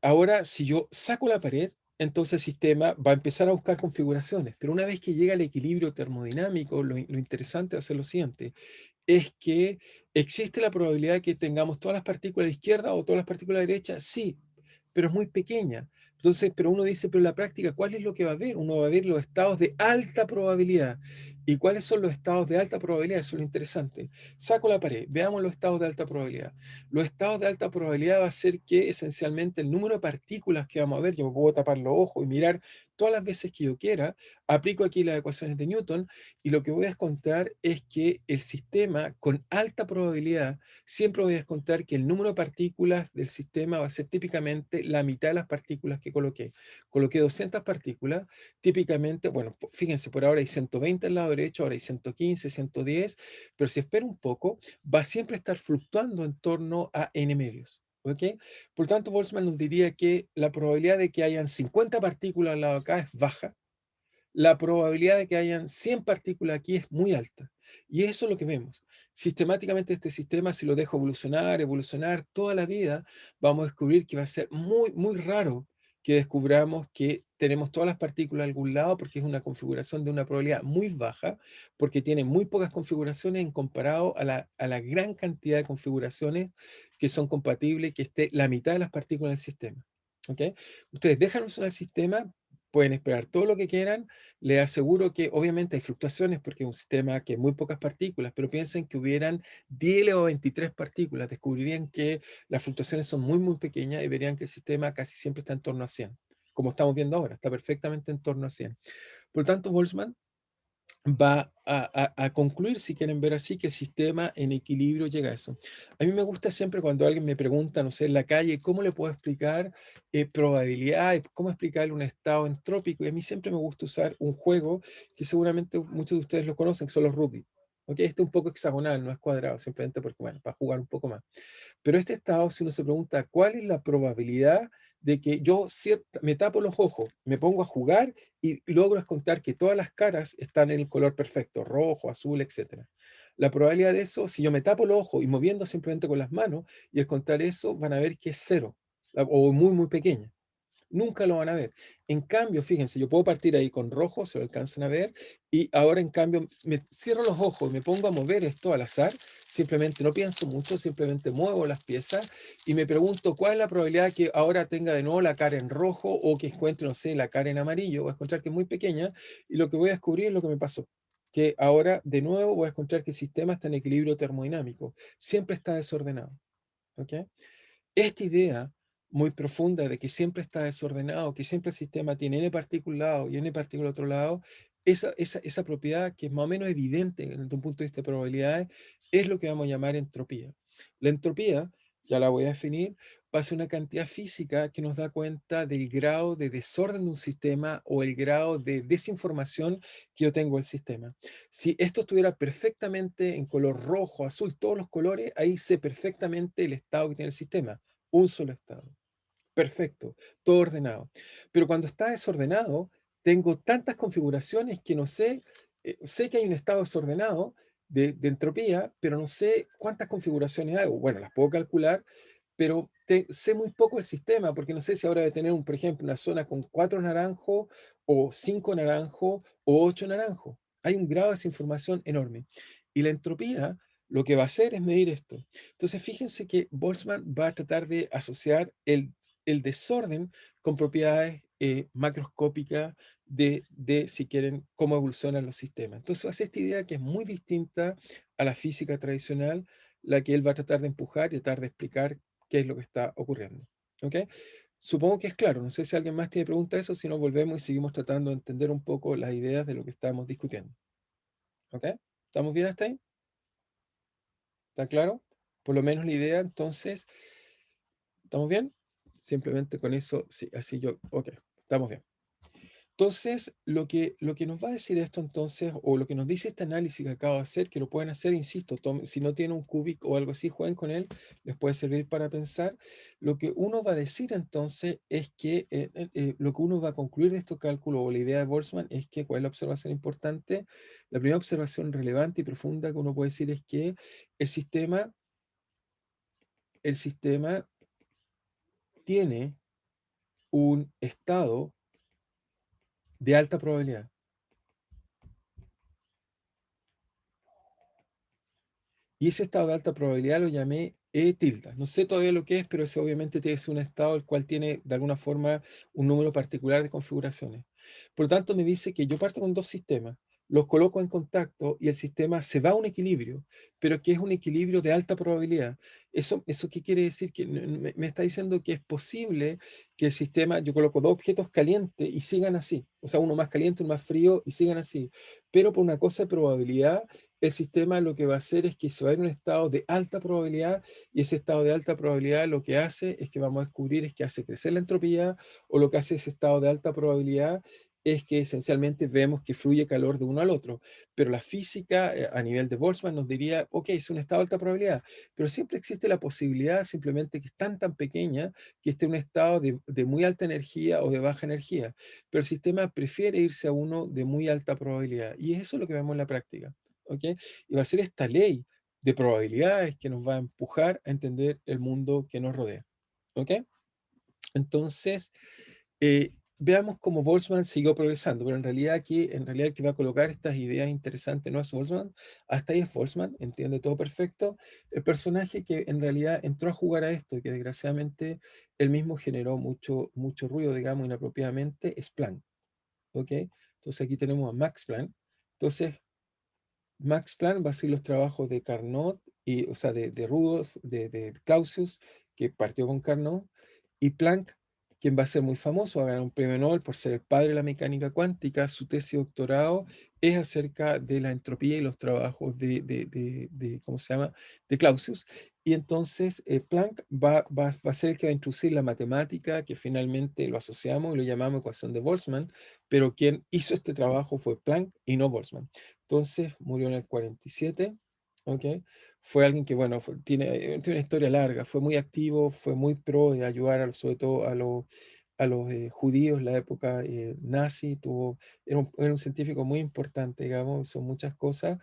ahora, si yo saco la pared, entonces el sistema va a empezar a buscar configuraciones. Pero una vez que llega al equilibrio termodinámico, lo interesante va a ser lo siguiente, es que existe la probabilidad de que tengamos todas las partículas de izquierda o todas las partículas de derecha, sí, pero es muy pequeña. Entonces, pero uno dice, pero en la práctica, ¿cuál es lo que va a ver? Uno va a ver los estados de alta probabilidad. ¿Y cuáles son los estados de alta probabilidad? Eso es lo interesante. Saco la pared, veamos los estados de alta probabilidad. Los estados de alta probabilidad va a ser que esencialmente el número de partículas que vamos a ver, yo me puedo tapar los ojos y mirar todas las veces que yo quiera, aplico aquí las ecuaciones de Newton y lo que voy a encontrar es que el sistema con alta probabilidad, siempre voy a encontrar que el número de partículas del sistema va a ser típicamente la mitad de las partículas que coloqué. Coloqué 200 partículas, típicamente, bueno, fíjense, por ahora hay 120 al lado derecho, ahora hay 115, 110, pero si espero un poco, va a siempre estar fluctuando en torno a n medios. ¿Ok? Por tanto, Boltzmann nos diría que la probabilidad de que hayan 50 partículas al lado de acá es baja, la probabilidad de que hayan 100 partículas aquí es muy alta. Y eso es lo que vemos. Sistemáticamente este sistema, si lo dejo evolucionar, evolucionar toda la vida, vamos a descubrir que va a ser muy, muy raro que descubramos que tenemos todas las partículas a algún lado porque es una configuración de una probabilidad muy baja, porque tiene muy pocas configuraciones en comparado a la gran cantidad de configuraciones que son compatibles, que esté la mitad de las partículas en el sistema. ¿Ok? Ustedes dejan usar el sistema, pueden esperar todo lo que quieran, les aseguro que obviamente hay fluctuaciones porque es un sistema que muy pocas partículas, pero piensen que hubieran 10 o 23 partículas, descubrirían que las fluctuaciones son muy, muy pequeñas y verían que el sistema casi siempre está en torno a 100, como estamos viendo ahora, está perfectamente en torno a 100. Por lo tanto, Boltzmann va a concluir, si quieren ver así, que el sistema en equilibrio llega a eso. A mí me gusta siempre cuando alguien me pregunta, no sé, en la calle, ¿cómo le puedo explicar probabilidad? ¿Cómo explicarle un estado entrópico? Y a mí siempre me gusta usar un juego que seguramente muchos de ustedes lo conocen, que son los Rubik. ¿Ok? Este es un poco hexagonal, no es cuadrado, simplemente porque, bueno, para jugar un poco más. Pero este estado, si uno se pregunta cuál es la probabilidad de que yo me tapo los ojos, me pongo a jugar y logro contar que todas las caras están en el color perfecto, rojo, azul, etcétera. La probabilidad de eso, si yo me tapo los ojos y moviendo simplemente con las manos y al contar eso, van a ver que es cero o muy, muy pequeña. Nunca lo van a ver. En cambio, fíjense, yo puedo partir ahí con rojo, se lo alcanzan a ver, y ahora en cambio me cierro los ojos y me pongo a mover esto al azar, simplemente no pienso mucho, simplemente muevo las piezas y me pregunto cuál es la probabilidad que ahora tenga de nuevo la cara en rojo o que encuentre, no sé, la cara en amarillo. Voy a encontrar que es muy pequeña y lo que voy a descubrir es lo que me pasó. Que ahora de nuevo voy a encontrar que el sistema está en equilibrio termodinámico, siempre está desordenado. ¿Ok? Esta idea muy profunda de que siempre está desordenado, que siempre el sistema tiene n partículas y n partículas otro lado, esa propiedad que es más o menos evidente desde un punto de vista de probabilidades, es lo que vamos a llamar entropía. La entropía, ya la voy a definir, va a ser una cantidad física que nos da cuenta del grado de desorden de un sistema o el grado de desinformación que yo tengo del sistema. Si esto estuviera perfectamente en color rojo, azul, todos los colores, ahí sé perfectamente el estado que tiene el sistema. Un solo estado. Perfecto, todo ordenado. Pero cuando está desordenado, tengo tantas configuraciones que no sé, sé que hay un estado desordenado de entropía, pero no sé cuántas configuraciones hay. Bueno, las puedo calcular, pero sé muy poco el sistema, porque no sé si ahora de tener, por ejemplo, una zona con 4 naranjos, o 5 naranjos, o 8 naranjos. Hay un grado de desinformación enorme. Y la entropía lo que va a hacer es medir esto. Entonces, fíjense que Boltzmann va a tratar de asociar el desorden con propiedades macroscópicas si quieren, cómo evolucionan los sistemas. Entonces, hace esta idea que es muy distinta a la física tradicional, la que él va a tratar de empujar y tratar de explicar qué es lo que está ocurriendo. ¿Ok? Supongo que es claro. No sé si alguien más tiene pregunta a eso, si no volvemos y seguimos tratando de entender un poco las ideas de lo que estamos discutiendo. ¿Ok? ¿Estamos bien hasta ahí? ¿Está claro? Por lo menos la idea, entonces, ¿estamos bien? Simplemente con eso, sí, así yo, ok, estamos bien. Entonces, lo que nos va a decir esto entonces, o lo que nos dice este análisis que acabo de hacer, que lo pueden hacer, insisto, si no tienen un cubic o algo así, jueguen con él, les puede servir para pensar. Lo que uno va a decir entonces es que, lo que uno va a concluir de estos cálculos, o la idea de Boltzmann, es que, ¿cuál es la observación importante? La primera observación relevante y profunda que uno puede decir es que el sistema, el sistema tiene un estado de alta probabilidad. Y ese estado de alta probabilidad lo llamé E tilde. No sé todavía lo que es, pero ese obviamente tiene que ser un estado el cual tiene de alguna forma un número particular de configuraciones. Por lo tanto, me dice que yo parto con dos sistemas. los coloco en contacto y el sistema se va a un equilibrio, pero que es un equilibrio de alta probabilidad. ¿Eso qué quiere decir? Que me está diciendo que es posible que el sistema, yo coloco dos objetos calientes y sigan así, o sea, uno más caliente, uno más frío y sigan así, pero por una cosa de probabilidad, el sistema lo que va a hacer es que se va a ir a un estado de alta probabilidad y ese estado de alta probabilidad lo que hace es que vamos a descubrir es que hace crecer la entropía o lo que hace ese estado de alta probabilidad es que esencialmente vemos que fluye calor de uno al otro. Pero la física a nivel de Boltzmann nos diría, ok, es un estado de alta probabilidad, pero siempre existe la posibilidad simplemente que es tan pequeña que esté en un estado de muy alta energía o de baja energía. Pero el sistema prefiere irse a uno de muy alta probabilidad. Y eso es lo que vemos en la práctica. ¿Ok? Y va a ser esta ley de probabilidades que nos va a empujar a entender el mundo que nos rodea. ¿Ok? Entonces, veamos cómo Boltzmann siguió progresando, pero en realidad el que va a colocar estas ideas interesantes no es Boltzmann, hasta ahí es Boltzmann, entiende todo perfecto. El personaje que en realidad entró a jugar a esto y que desgraciadamente él mismo generó mucho ruido, digamos, inapropiadamente, es Planck. ¿Ok? Entonces aquí tenemos a Max Planck. Entonces, Max Planck va a hacer los trabajos de Carnot, o sea, de Rudolf, de Clausius, que partió con Carnot, y Planck, quien va a ser muy famoso, va a ganar un premio Nobel por ser el padre de la mecánica cuántica. Su tesis de doctorado es acerca de la entropía y los trabajos ¿cómo se llama?, de Clausius. Y entonces Planck va a ser el que va a introducir la matemática, que finalmente lo asociamos y lo llamamos ecuación de Boltzmann, pero quien hizo este trabajo fue Planck y no Boltzmann. Entonces murió en el 47, ¿ok? Fue alguien que, bueno, tiene una historia larga, fue muy activo, fue muy pro de ayudar sobre todo a los judíos en la época nazi, era un científico muy importante, digamos, hizo muchas cosas,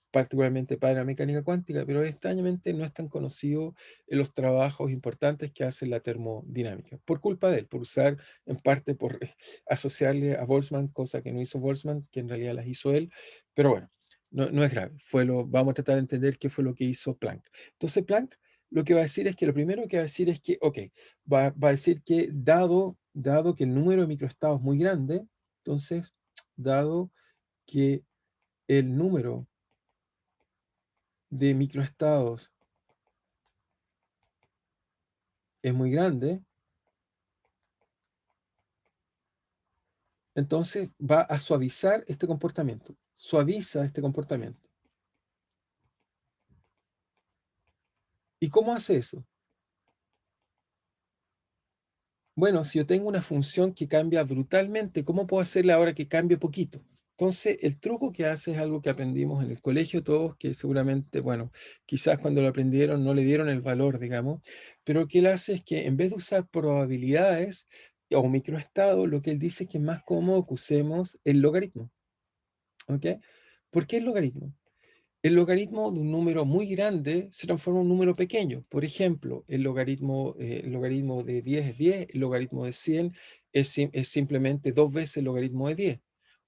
particularmente para la mecánica cuántica, pero extrañamente no es tan conocido en los trabajos importantes que hace la termodinámica, por culpa de él, por usar, en parte por asociarle a Boltzmann, cosa que no hizo Boltzmann, que en realidad las hizo él, pero bueno, no es grave, vamos a tratar de entender qué fue lo que hizo Planck. Entonces Planck lo que va a decir es que lo primero que va a decir es que, ok, va a decir que dado que el número de microestados es muy grande, entonces, dado que el número de microestados es muy grande, entonces va a suavizar este comportamiento. Suaviza este comportamiento. ¿Y cómo hace eso? Bueno, si yo tengo una función que cambia brutalmente, ¿cómo puedo hacerla ahora que cambie poquito? Entonces, el truco que hace es algo que aprendimos en el colegio todos, que seguramente, bueno, quizás cuando lo aprendieron no le dieron el valor, digamos, pero que él hace es que en vez de usar probabilidades o microestados, lo que él dice es que es más cómodo que usemos el logaritmo. ¿Ok? ¿Por qué el logaritmo? El logaritmo de un número muy grande se transforma en un número pequeño. Por ejemplo, el logaritmo de 10 es 10, el logaritmo de 100 es simplemente dos veces el logaritmo de 10.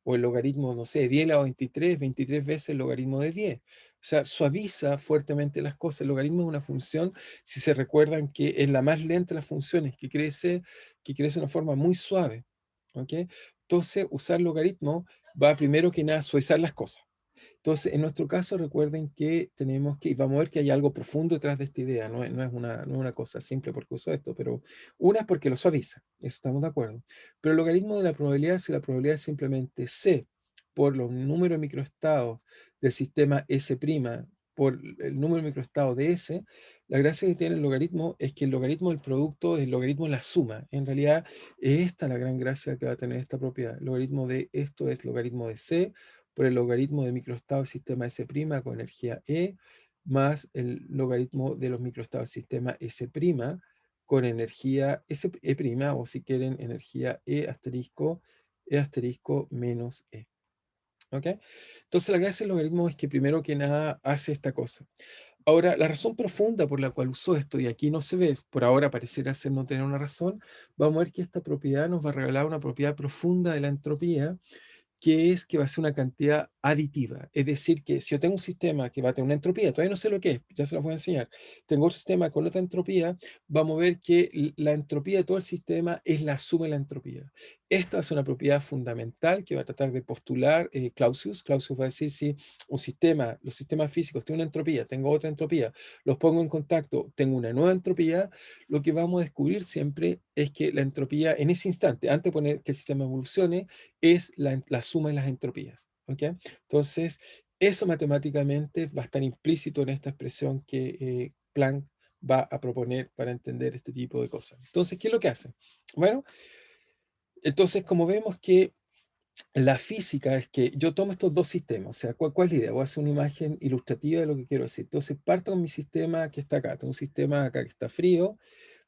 O el logaritmo, no sé, 10 a la 23, 23 veces el logaritmo de 10. O sea, suaviza fuertemente las cosas. El logaritmo es una función, si se recuerdan, que es la más lenta de las funciones, que crece de una forma muy suave. ¿Ok? Entonces, usar logaritmo va primero que nada a suavizar las cosas. Entonces, en nuestro caso, recuerden que vamos a ver que hay algo profundo detrás de esta idea, no es una cosa simple porque uso esto, pero una es porque lo suaviza, eso estamos de acuerdo. Pero el logaritmo de la probabilidad, si la probabilidad es simplemente C por los números de microestados del sistema S' por el número de microestados de S, la gracia que tiene el logaritmo es que el logaritmo del producto es el logaritmo de la suma. En realidad, es esta la gran gracia que va a tener esta propiedad. El logaritmo de esto es logaritmo de C por el logaritmo de microestado del sistema S' con energía E, más el logaritmo de los microestados del sistema S' con energía E', o si quieren, energía E asterisco menos E. ¿Ok? Entonces la gracia del logaritmo es que primero que nada hace esta cosa. Ahora, la razón profunda por la cual usó esto, y aquí no se ve, por ahora pareciera ser no tener una razón, vamos a ver que esta propiedad nos va a revelar una propiedad profunda de la entropía, que es que va a ser una cantidad aditiva. Es decir, que si yo tengo un sistema que va a tener una entropía, todavía no sé lo que es, ya se los voy a enseñar. Tengo otro sistema con otra entropía, vamos a ver que la entropía de todo el sistema es la suma de la entropía. Esta es una propiedad fundamental que va a tratar de postular Clausius. Clausius va a decir si un sistema, los sistemas físicos tienen una entropía, tengo otra entropía, los pongo en contacto, tengo una nueva entropía, lo que vamos a descubrir siempre es que la entropía en ese instante, antes de poner que el sistema evolucione, es la suma de las entropías. ¿Ok? Entonces, eso matemáticamente va a estar implícito en esta expresión que Planck va a proponer para entender este tipo de cosas. Entonces, ¿qué es lo que hace? Bueno, entonces, como vemos que la física es que yo tomo estos dos sistemas, o sea, ¿cuál es la idea? Voy a hacer una imagen ilustrativa de lo que quiero decir. Entonces, parto con mi sistema que está acá. Tengo un sistema acá que está frío,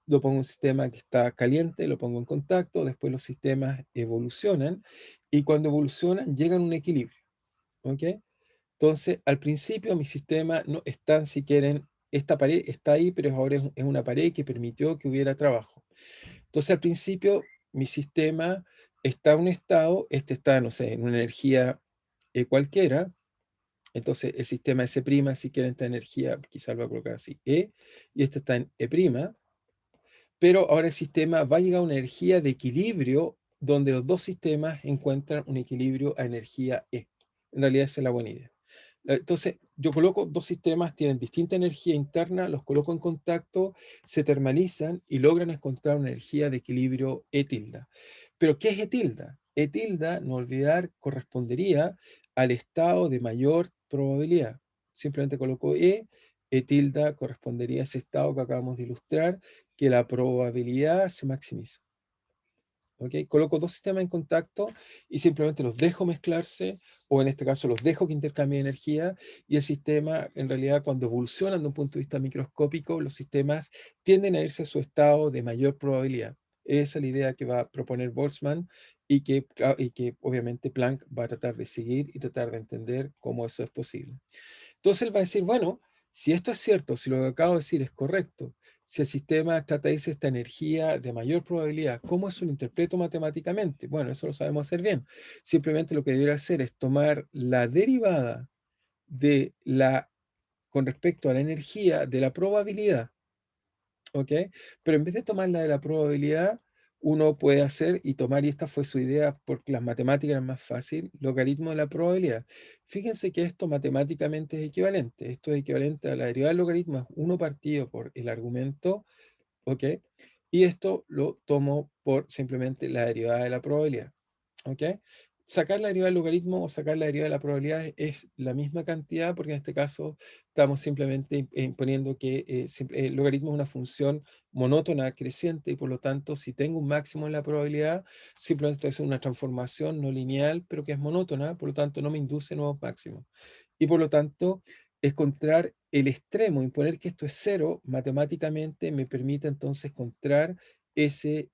lo pongo en un sistema que está caliente, lo pongo en contacto, después los sistemas evolucionan, y cuando evolucionan llegan a un equilibrio. ¿Ok? Entonces, al principio mi sistema no está, si quieren, esta pared está ahí, pero ahora es una pared que permitió que hubiera trabajo. Entonces, al principio mi sistema está en un estado, este está, no sé, en una energía cualquiera. Entonces, el sistema S', si quieren, esta energía, quizás lo voy a colocar así, E, y este está en E', pero ahora el sistema va a llegar a una energía de equilibrio donde los dos sistemas encuentran un equilibrio a energía E. En realidad esa es la buena idea. Entonces, yo coloco dos sistemas, tienen distinta energía interna, los coloco en contacto, se termalizan y logran encontrar una energía de equilibrio E tilde. Pero, ¿qué es E tilde? E tilde, no olvidar, correspondería al estado de mayor probabilidad. Simplemente coloco E tilde correspondería a ese estado que acabamos de ilustrar, que la probabilidad se maximiza. ¿Ok? Coloco dos sistemas en contacto y simplemente los dejo mezclarse, o en este caso los dejo que intercambien energía, y el sistema, en realidad, cuando evolucionan de un punto de vista microscópico, los sistemas tienden a irse a su estado de mayor probabilidad. Esa es la idea que va a proponer Boltzmann y que obviamente Planck va a tratar de seguir y tratar de entender cómo eso es posible. Entonces él va a decir, bueno, si esto es cierto, si lo que acabo de decir es correcto, si el sistema trata de irse esta energía de mayor probabilidad, ¿cómo eso lo interpreto matemáticamente? Bueno, eso lo sabemos hacer bien. Simplemente lo que debería hacer es tomar la derivada de con respecto a la energía de la probabilidad. ¿Ok? Pero en vez de tomar la de la probabilidad, uno puede hacer y tomar, y esta fue su idea porque las matemáticas eran más fácil, logaritmo de la probabilidad. Fíjense que esto matemáticamente es equivalente. Esto es equivalente a la derivada del logaritmo, es 1 partido por el argumento, ¿ok? Y esto lo tomo por simplemente la derivada de la probabilidad. ¿Ok? Sacar la derivada del logaritmo o sacar la derivada de la probabilidad es la misma cantidad, porque en este caso estamos simplemente imponiendo que el logaritmo es una función monótona creciente, y por lo tanto, si tengo un máximo en la probabilidad, simplemente estoy haciendo una transformación no lineal, pero que es monótona, por lo tanto no me induce nuevos máximos. Y por lo tanto, encontrar el extremo, imponer que esto es cero, matemáticamente me permite entonces encontrar ese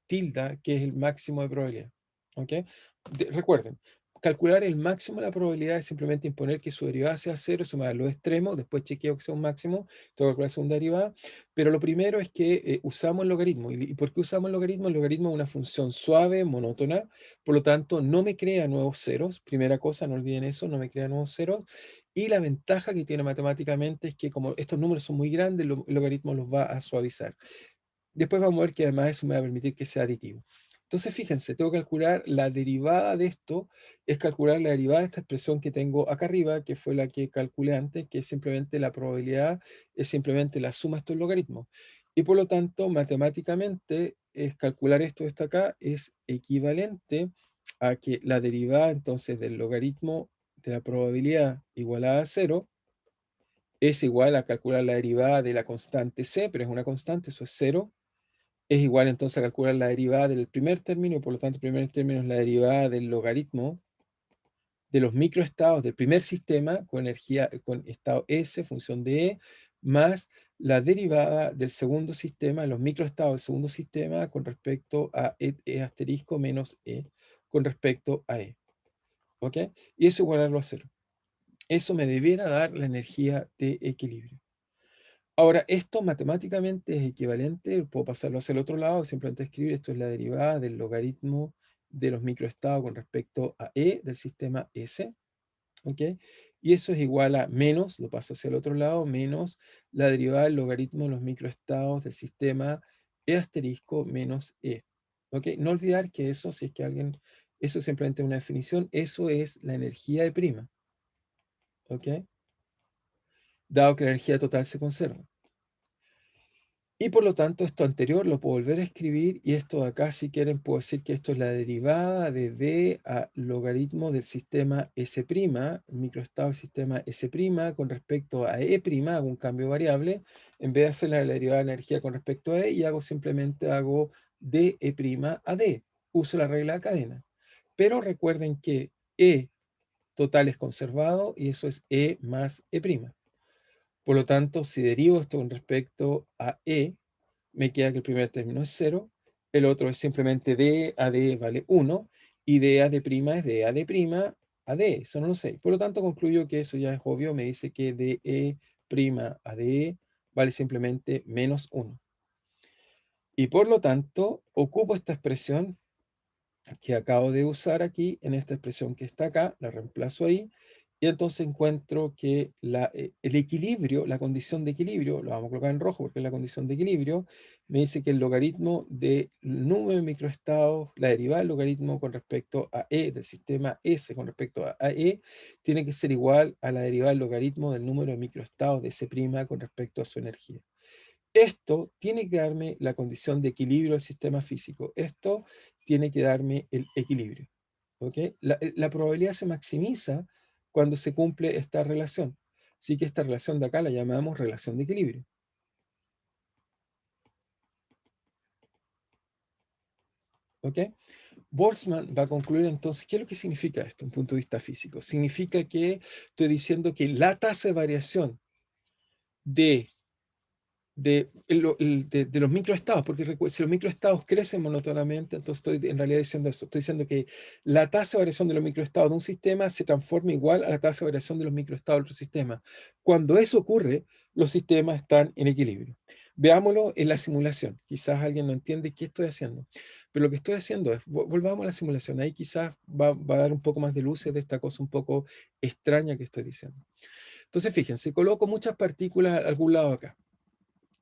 tilde, que es el máximo de probabilidad. ¿Ok? Recuerden, calcular el máximo de la probabilidad es simplemente imponer que su derivada sea cero, sumar los extremos, después chequeo que sea un máximo, tengo que calcular segunda derivada, pero lo primero es que usamos el logaritmo. ¿Y por qué usamos el logaritmo? El logaritmo es una función suave, monótona, por lo tanto no me crea nuevos ceros, primera cosa, no olviden eso, no me crea nuevos ceros, y la ventaja que tiene matemáticamente es que como estos números son muy grandes, el logaritmo los va a suavizar. Después vamos a ver que además eso me va a permitir que sea aditivo. Entonces, fíjense, tengo que calcular la derivada de esto, es calcular la derivada de esta expresión que tengo acá arriba, que fue la que calculé antes, que es simplemente la probabilidad, es simplemente la suma de estos logaritmos. Y por lo tanto, matemáticamente, es calcular esto que está acá es equivalente a que la derivada entonces del logaritmo de la probabilidad igualada a cero es igual a calcular la derivada de la constante c, pero es una constante, eso es cero, es igual entonces a calcular la derivada del primer término, y por lo tanto el primer término es la derivada del logaritmo de los microestados del primer sistema con energía, con estado S, función de E, más la derivada del segundo sistema, los microestados del segundo sistema con respecto a E asterisco menos E con respecto a E. ¿Ok? Y eso igualarlo a cero. Eso me debiera dar la energía de equilibrio. Ahora, esto matemáticamente es equivalente, puedo pasarlo hacia el otro lado, simplemente escribir esto es la derivada del logaritmo de los microestados con respecto a E del sistema S, ¿ok? Y eso es igual a menos, lo paso hacia el otro lado, menos la derivada del logaritmo de los microestados del sistema E asterisco menos E, ¿ok? No olvidar que eso, si es que alguien, eso es simplemente una definición, eso es la energía de prima, ¿ok? Dado que la energía total se conserva. Y por lo tanto, esto anterior lo puedo volver a escribir y esto de acá, si quieren, puedo decir que esto es la derivada de D a logaritmo del sistema S', microestado del sistema S' con respecto a E', hago un cambio variable, en vez de hacer la derivada de energía con respecto a E, y simplemente hago de E' a D. Uso la regla de cadena. Pero recuerden que E total es conservado y eso es E más E'. Por lo tanto, si derivo esto con respecto a E, me queda que el primer término es 0, el otro es simplemente D a D vale 1, y D a D' es D a D' a D, eso no lo sé. Por lo tanto, concluyo que eso ya es obvio, me dice que DE' a DE vale simplemente menos 1. Y por lo tanto, ocupo esta expresión que acabo de usar aquí, en esta expresión que está acá, la reemplazo ahí, y entonces encuentro que el equilibrio, la condición de equilibrio, lo vamos a colocar en rojo porque es la condición de equilibrio, me dice que el logaritmo del número de microestados, la derivada del logaritmo con respecto a E, del sistema S con respecto a E, tiene que ser igual a la derivada del logaritmo del número de microestados de S' con respecto a su energía. Esto tiene que darme la condición de equilibrio del sistema físico. Esto tiene que darme el equilibrio. ¿Ok? La probabilidad se maximiza cuando se cumple esta relación. Así que esta relación de acá la llamamos relación de equilibrio. ¿Ok? Boltzmann va a concluir entonces, ¿qué es lo que significa esto, desde un punto de vista físico? Significa que estoy diciendo que la tasa de variación de de los microestados, porque si los microestados crecen monótonamente, entonces estoy en realidad diciendo eso, estoy diciendo que la tasa de variación de los microestados de un sistema se transforma igual a la tasa de variación de los microestados de otro sistema. Cuando eso ocurre, los sistemas están en equilibrio. Veámoslo en la simulación. Quizás alguien no entiende qué estoy haciendo, pero lo que estoy haciendo es, volvamos a la simulación, ahí quizás va a dar un poco más de luces de esta cosa un poco extraña que estoy diciendo. Entonces, fíjense, coloco muchas partículas a algún lado acá.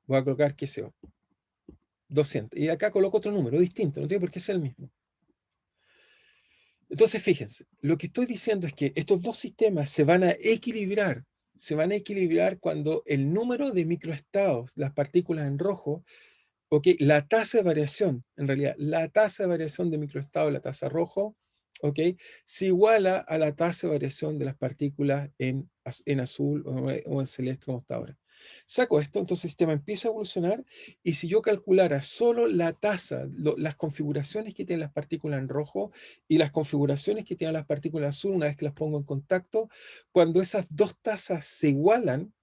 Voy a colocar, qué sé yo, 200. Y acá coloco otro número distinto, no tiene por qué ser el mismo. Entonces, fíjense, lo que estoy diciendo es que estos dos sistemas se van a equilibrar. Se van a equilibrar cuando el número de microestados, las partículas en rojo, ok, la tasa de variación, en realidad, la tasa de variación de microestado, la tasa rojo, ok, se iguala a la tasa de variación de las partículas en azul o en celeste como está ahora. Saco esto, entonces el sistema empieza a evolucionar y si yo calculara solo la tasa, las configuraciones que tienen las partículas en rojo y las configuraciones que tienen las partículas en azul, una vez que las pongo en contacto, cuando esas dos tasas se igualan,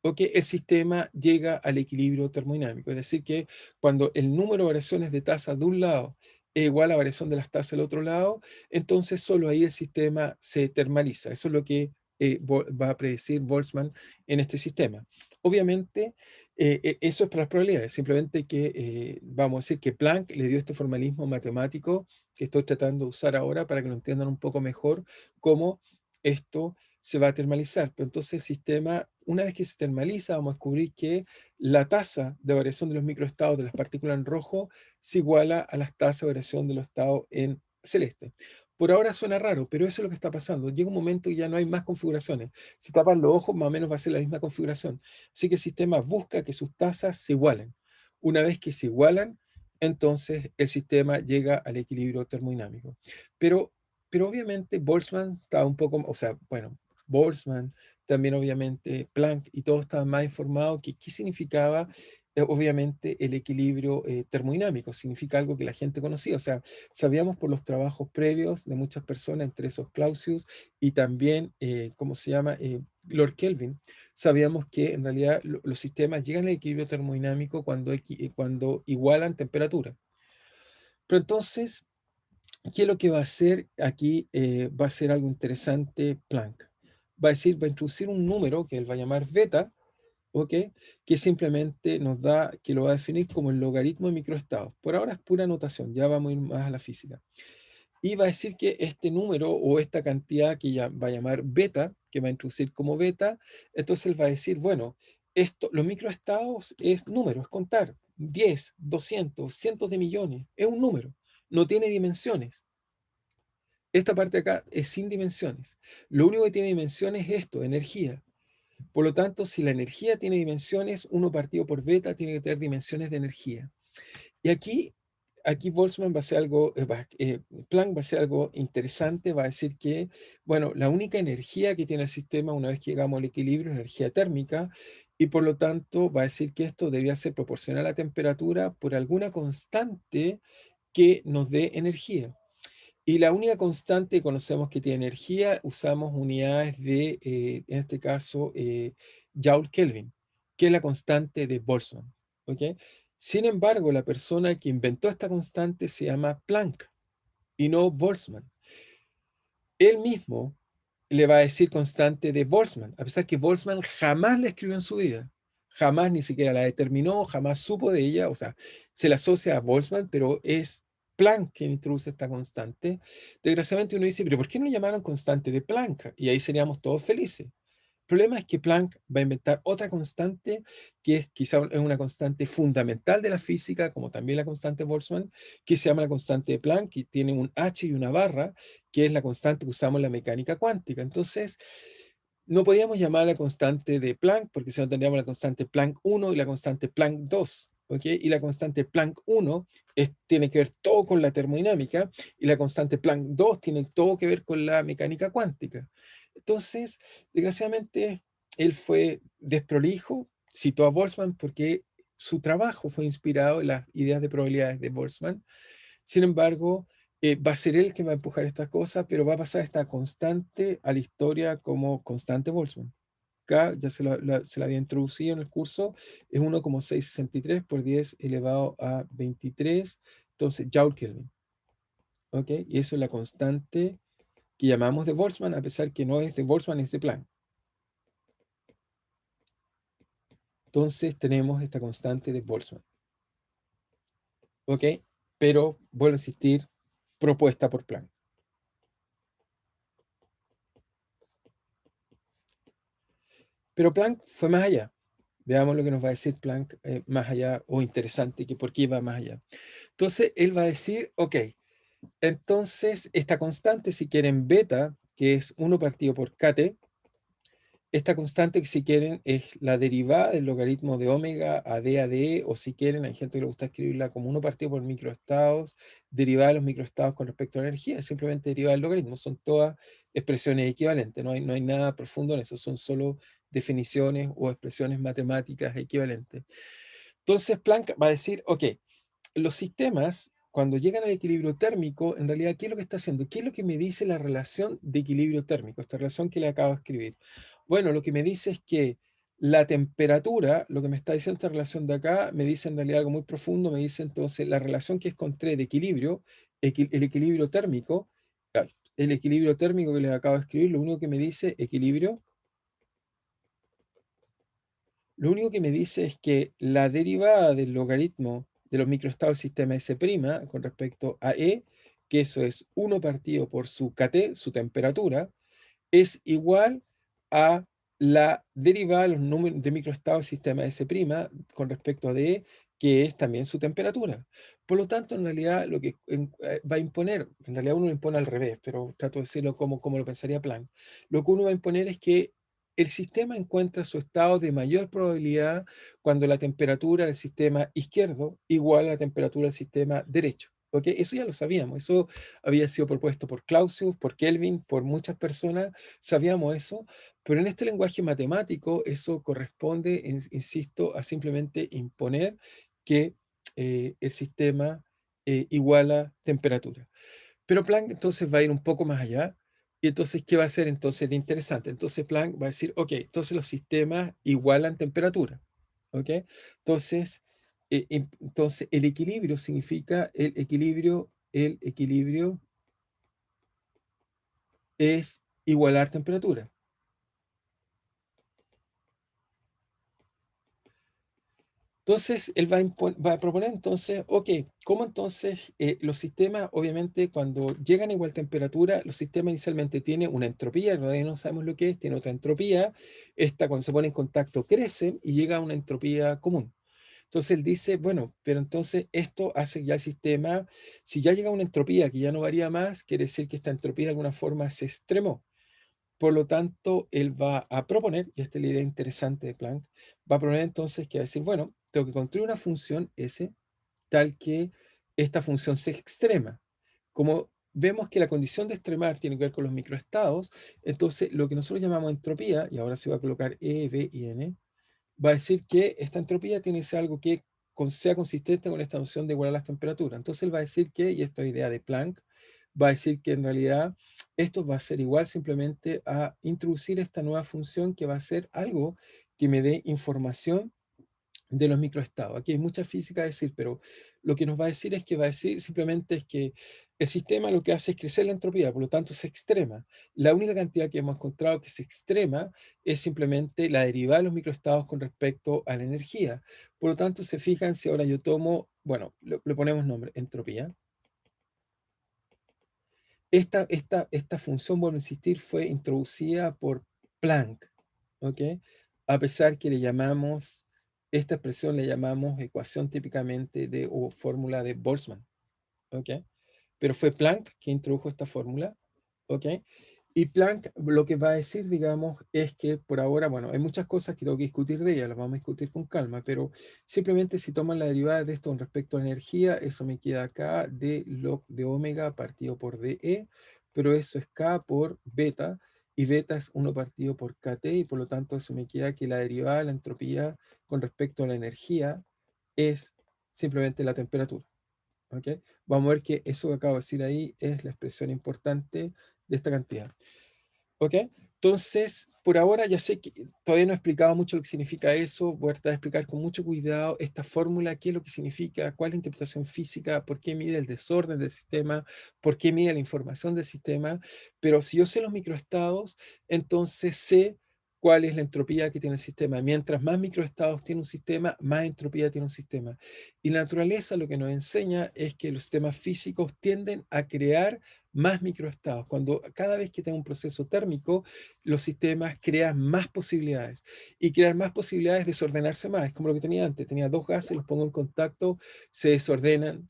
porque el sistema llega al equilibrio termodinámico. Es decir, que cuando el número de variaciones de tasa de un lado es igual a la variación de las tasas del otro lado, entonces solo ahí el sistema se termaliza. Eso es lo que va a predecir Boltzmann en este sistema. Obviamente, eso es para las probabilidades. Simplemente que vamos a decir que Planck le dio este formalismo matemático que estoy tratando de usar ahora para que lo entiendan un poco mejor cómo esto se va a termalizar. Pero entonces el sistema, una vez que se termaliza, vamos a descubrir que la tasa de variación de los microestados de las partículas en rojo se iguala a las tasas de variación de los estados en celeste. Por ahora suena raro, pero eso es lo que está pasando. Llega un momento y ya no hay más configuraciones. Si tapas los ojos, más o menos va a ser la misma configuración. Así que el sistema busca que sus tasas se igualen. Una vez que se igualan, entonces el sistema llega al equilibrio termodinámico. Pero, pero obviamente Boltzmann está un poco, o sea, bueno, Boltzmann, también obviamente Planck, y todos estaban más informados que qué significaba obviamente el equilibrio termodinámico, significa algo que la gente conocía, o sea, sabíamos por los trabajos previos de muchas personas, entre esos Clausius y también, ¿cómo se llama? Lord Kelvin, sabíamos que en realidad los sistemas llegan al equilibrio termodinámico cuando igualan temperatura. Pero entonces, ¿qué es lo que va a hacer aquí? Va a ser algo interesante Planck. Va a introducir un número que él va a llamar beta, ¿ok? Que simplemente nos da, que lo va a definir como el logaritmo de microestados. Por ahora es pura notación, ya vamos a ir más a la física. y va a decir que este número o esta cantidad que ya va a llamar beta, que va a introducir como beta, entonces él va a decir, bueno, los microestados es número, es contar, 10, 200, cientos de millones, es un número, no tiene dimensiones. Esta parte de acá es sin dimensiones. Lo único que tiene dimensiones es esto, energía. Por lo tanto, si la energía tiene dimensiones, 1 partido por beta tiene que tener dimensiones de energía. Y aquí Boltzmann va a hacer algo, Planck va a hacer algo interesante, va a decir que, bueno, la única energía que tiene el sistema una vez que llegamos al equilibrio es energía térmica, y por lo tanto va a decir que esto debería ser proporcional a la temperatura por alguna constante que nos dé energía. Y la única constante que conocemos que tiene energía, usamos unidades de, en este caso, Joule Kelvin, que es la constante de Boltzmann. ¿Ok? Sin embargo, la persona que inventó esta constante se llama Planck y no Boltzmann. Él mismo le va a decir constante de Boltzmann, a pesar que Boltzmann jamás la escribió en su vida. Jamás ni siquiera la determinó, jamás supo de ella, o sea, se la asocia a Boltzmann, pero es Planck quien introduce esta constante. Desgraciadamente uno dice, pero ¿por qué no llamaron constante de Planck? Y ahí seríamos todos felices. El problema es que Planck va a inventar otra constante que es quizá es una constante fundamental de la física, como también la constante Boltzmann, que se llama la constante de Planck, que tiene un H y una barra, que es la constante que usamos en la mecánica cuántica. Entonces, no podíamos llamar la constante de Planck, porque si no tendríamos la constante Planck 1 y la constante Planck 2. ¿Ok? Y la constante Planck 1 tiene que ver todo con la termodinámica y la constante Planck 2 tiene todo que ver con la mecánica cuántica. Entonces, desgraciadamente, él fue desprolijo, citó a Boltzmann porque su trabajo fue inspirado en las ideas de probabilidades de Boltzmann. Sin embargo, va a ser él que va a empujar estas cosas, pero va a pasar esta constante a la historia como constante Boltzmann. Acá ya se la había introducido en el curso, es 1,663 por 10 elevado a 23, entonces Joule Kelvin. ¿Ok? Y eso es la constante que llamamos de Boltzmann, a pesar que no es de Boltzmann, es de Planck. Entonces tenemos esta constante de Boltzmann. ¿Ok? Pero vuelvo a insistir, propuesta por Planck. Pero Planck fue más allá. Veamos lo que nos va a decir Planck más allá, o interesante, que por qué va más allá. Entonces, él va a decir, ok, entonces esta constante, si quieren beta, que es 1 partido por kt, esta constante que si quieren es la derivada del logaritmo de omega a d, o si quieren, hay gente que le gusta escribirla como 1 partido por microestados, derivada de los microestados con respecto a la energía, es simplemente derivada del logaritmo, son todas expresiones equivalentes, no hay nada profundo en eso, son solo definiciones o expresiones matemáticas equivalentes. Entonces Planck va a decir, ok, los sistemas, cuando llegan al equilibrio térmico, en realidad, ¿qué es lo que está haciendo? ¿Qué es lo que me dice la relación de equilibrio térmico? Esta relación que le acabo de escribir. Bueno, lo que me dice es que la temperatura, lo que me está diciendo esta relación de acá, me dice en realidad algo muy profundo, me dice entonces la relación que encontré de equilibrio, el equilibrio térmico, el equilibrio térmico que les acabo de escribir, lo único que me dice equilibrio, lo único que me dice es que la derivada del logaritmo de los microestados del sistema S' con respecto a E, que eso es 1 partido por su kT, su temperatura, es igual a la derivada de los números de microestados del sistema S' con respecto a DE, que es también su temperatura. Por lo tanto, en realidad, lo que va a imponer, en realidad uno lo impone al revés, pero trato de decirlo como lo pensaría Planck. Lo que uno va a imponer es que el sistema encuentra su estado de mayor probabilidad cuando la temperatura del sistema izquierdo igual a la temperatura del sistema derecho. ¿Ok? Eso ya lo sabíamos, eso había sido propuesto por Clausius, por Kelvin, por muchas personas, sabíamos eso, pero en este lenguaje matemático eso corresponde, insisto, a simplemente imponer que el sistema iguala temperatura. Pero Planck entonces va a ir un poco más allá. Y entonces, ¿qué va a hacer entonces de interesante? Entonces Planck va a decir, ok, entonces los sistemas igualan temperatura. ¿Ok? Entonces, entonces el equilibrio significa el equilibrio es igualar temperatura. Entonces, él va a proponer entonces, ok, ¿cómo entonces los sistemas, obviamente, cuando llegan a igual temperatura, los sistemas inicialmente tienen una entropía, todavía no sabemos lo que es, tiene otra entropía, esta cuando se pone en contacto crece y llega a una entropía común. Entonces él dice, bueno, pero entonces esto hace ya el sistema, si ya llega a una entropía que ya no varía más, quiere decir que esta entropía de alguna forma se extremó. Por lo tanto, él va a proponer, y esta es la idea interesante de Planck, va a proponer entonces que va a decir, bueno, tengo que construir una función S tal que esta función sea extrema. Como vemos que la condición de extremar tiene que ver con los microestados, entonces lo que nosotros llamamos entropía, y ahora se va a colocar E, B y N, va a decir que esta entropía tiene que ser algo que sea consistente con esta noción de igualar las temperaturas. Entonces él va a decir que, y esto es idea de Planck, va a decir que en realidad esto va a ser igual simplemente a introducir esta nueva función que va a ser algo que me dé información de los microestados. Aquí hay mucha física a decir, pero lo que nos va a decir es que va a decir simplemente es que el sistema lo que hace es crecer la entropía, por lo tanto se extrema. La única cantidad que hemos encontrado que se extrema es simplemente la derivada de los microestados con respecto a la energía. Por lo tanto, se fijan si ahora yo tomo, bueno, le ponemos nombre, entropía. Esta función, vuelvo a insistir, fue introducida por Planck, ¿ok? A pesar que le llamamos, esta expresión le llamamos ecuación típicamente de, o fórmula de Boltzmann, ¿ok? Pero fue Planck que introdujo esta fórmula, ¿ok? Y Planck lo que va a decir, digamos, es que por ahora, bueno, hay muchas cosas que tengo que discutir de ella, las vamos a discutir con calma, pero simplemente si toman la derivada de esto con respecto a energía, eso me queda acá de log de omega partido por dE, pero eso es K por beta, y beta es 1 partido por kT, y por lo tanto eso me queda que la derivada de la entropía con respecto a la energía es simplemente la temperatura. ¿Ok? Vamos a ver que eso que acabo de decir ahí es la expresión importante de esta cantidad. ¿Ok? Entonces, por ahora ya sé que todavía no he explicado mucho lo que significa eso. Voy a tratar de explicar con mucho cuidado esta fórmula, qué es lo que significa, cuál es la interpretación física, por qué mide el desorden del sistema, por qué mide la información del sistema. Pero si yo sé los microestados, entonces sé cuál es la entropía que tiene el sistema. Mientras más microestados tiene un sistema, más entropía tiene un sistema. Y la naturaleza lo que nos enseña es que los sistemas físicos tienden a crear más microestados. Cuando cada vez que tengo un proceso térmico, los sistemas crean más posibilidades. Y crear más posibilidades es desordenarse más. Es como lo que tenía antes. Tenía dos gases, los pongo en contacto, se desordenan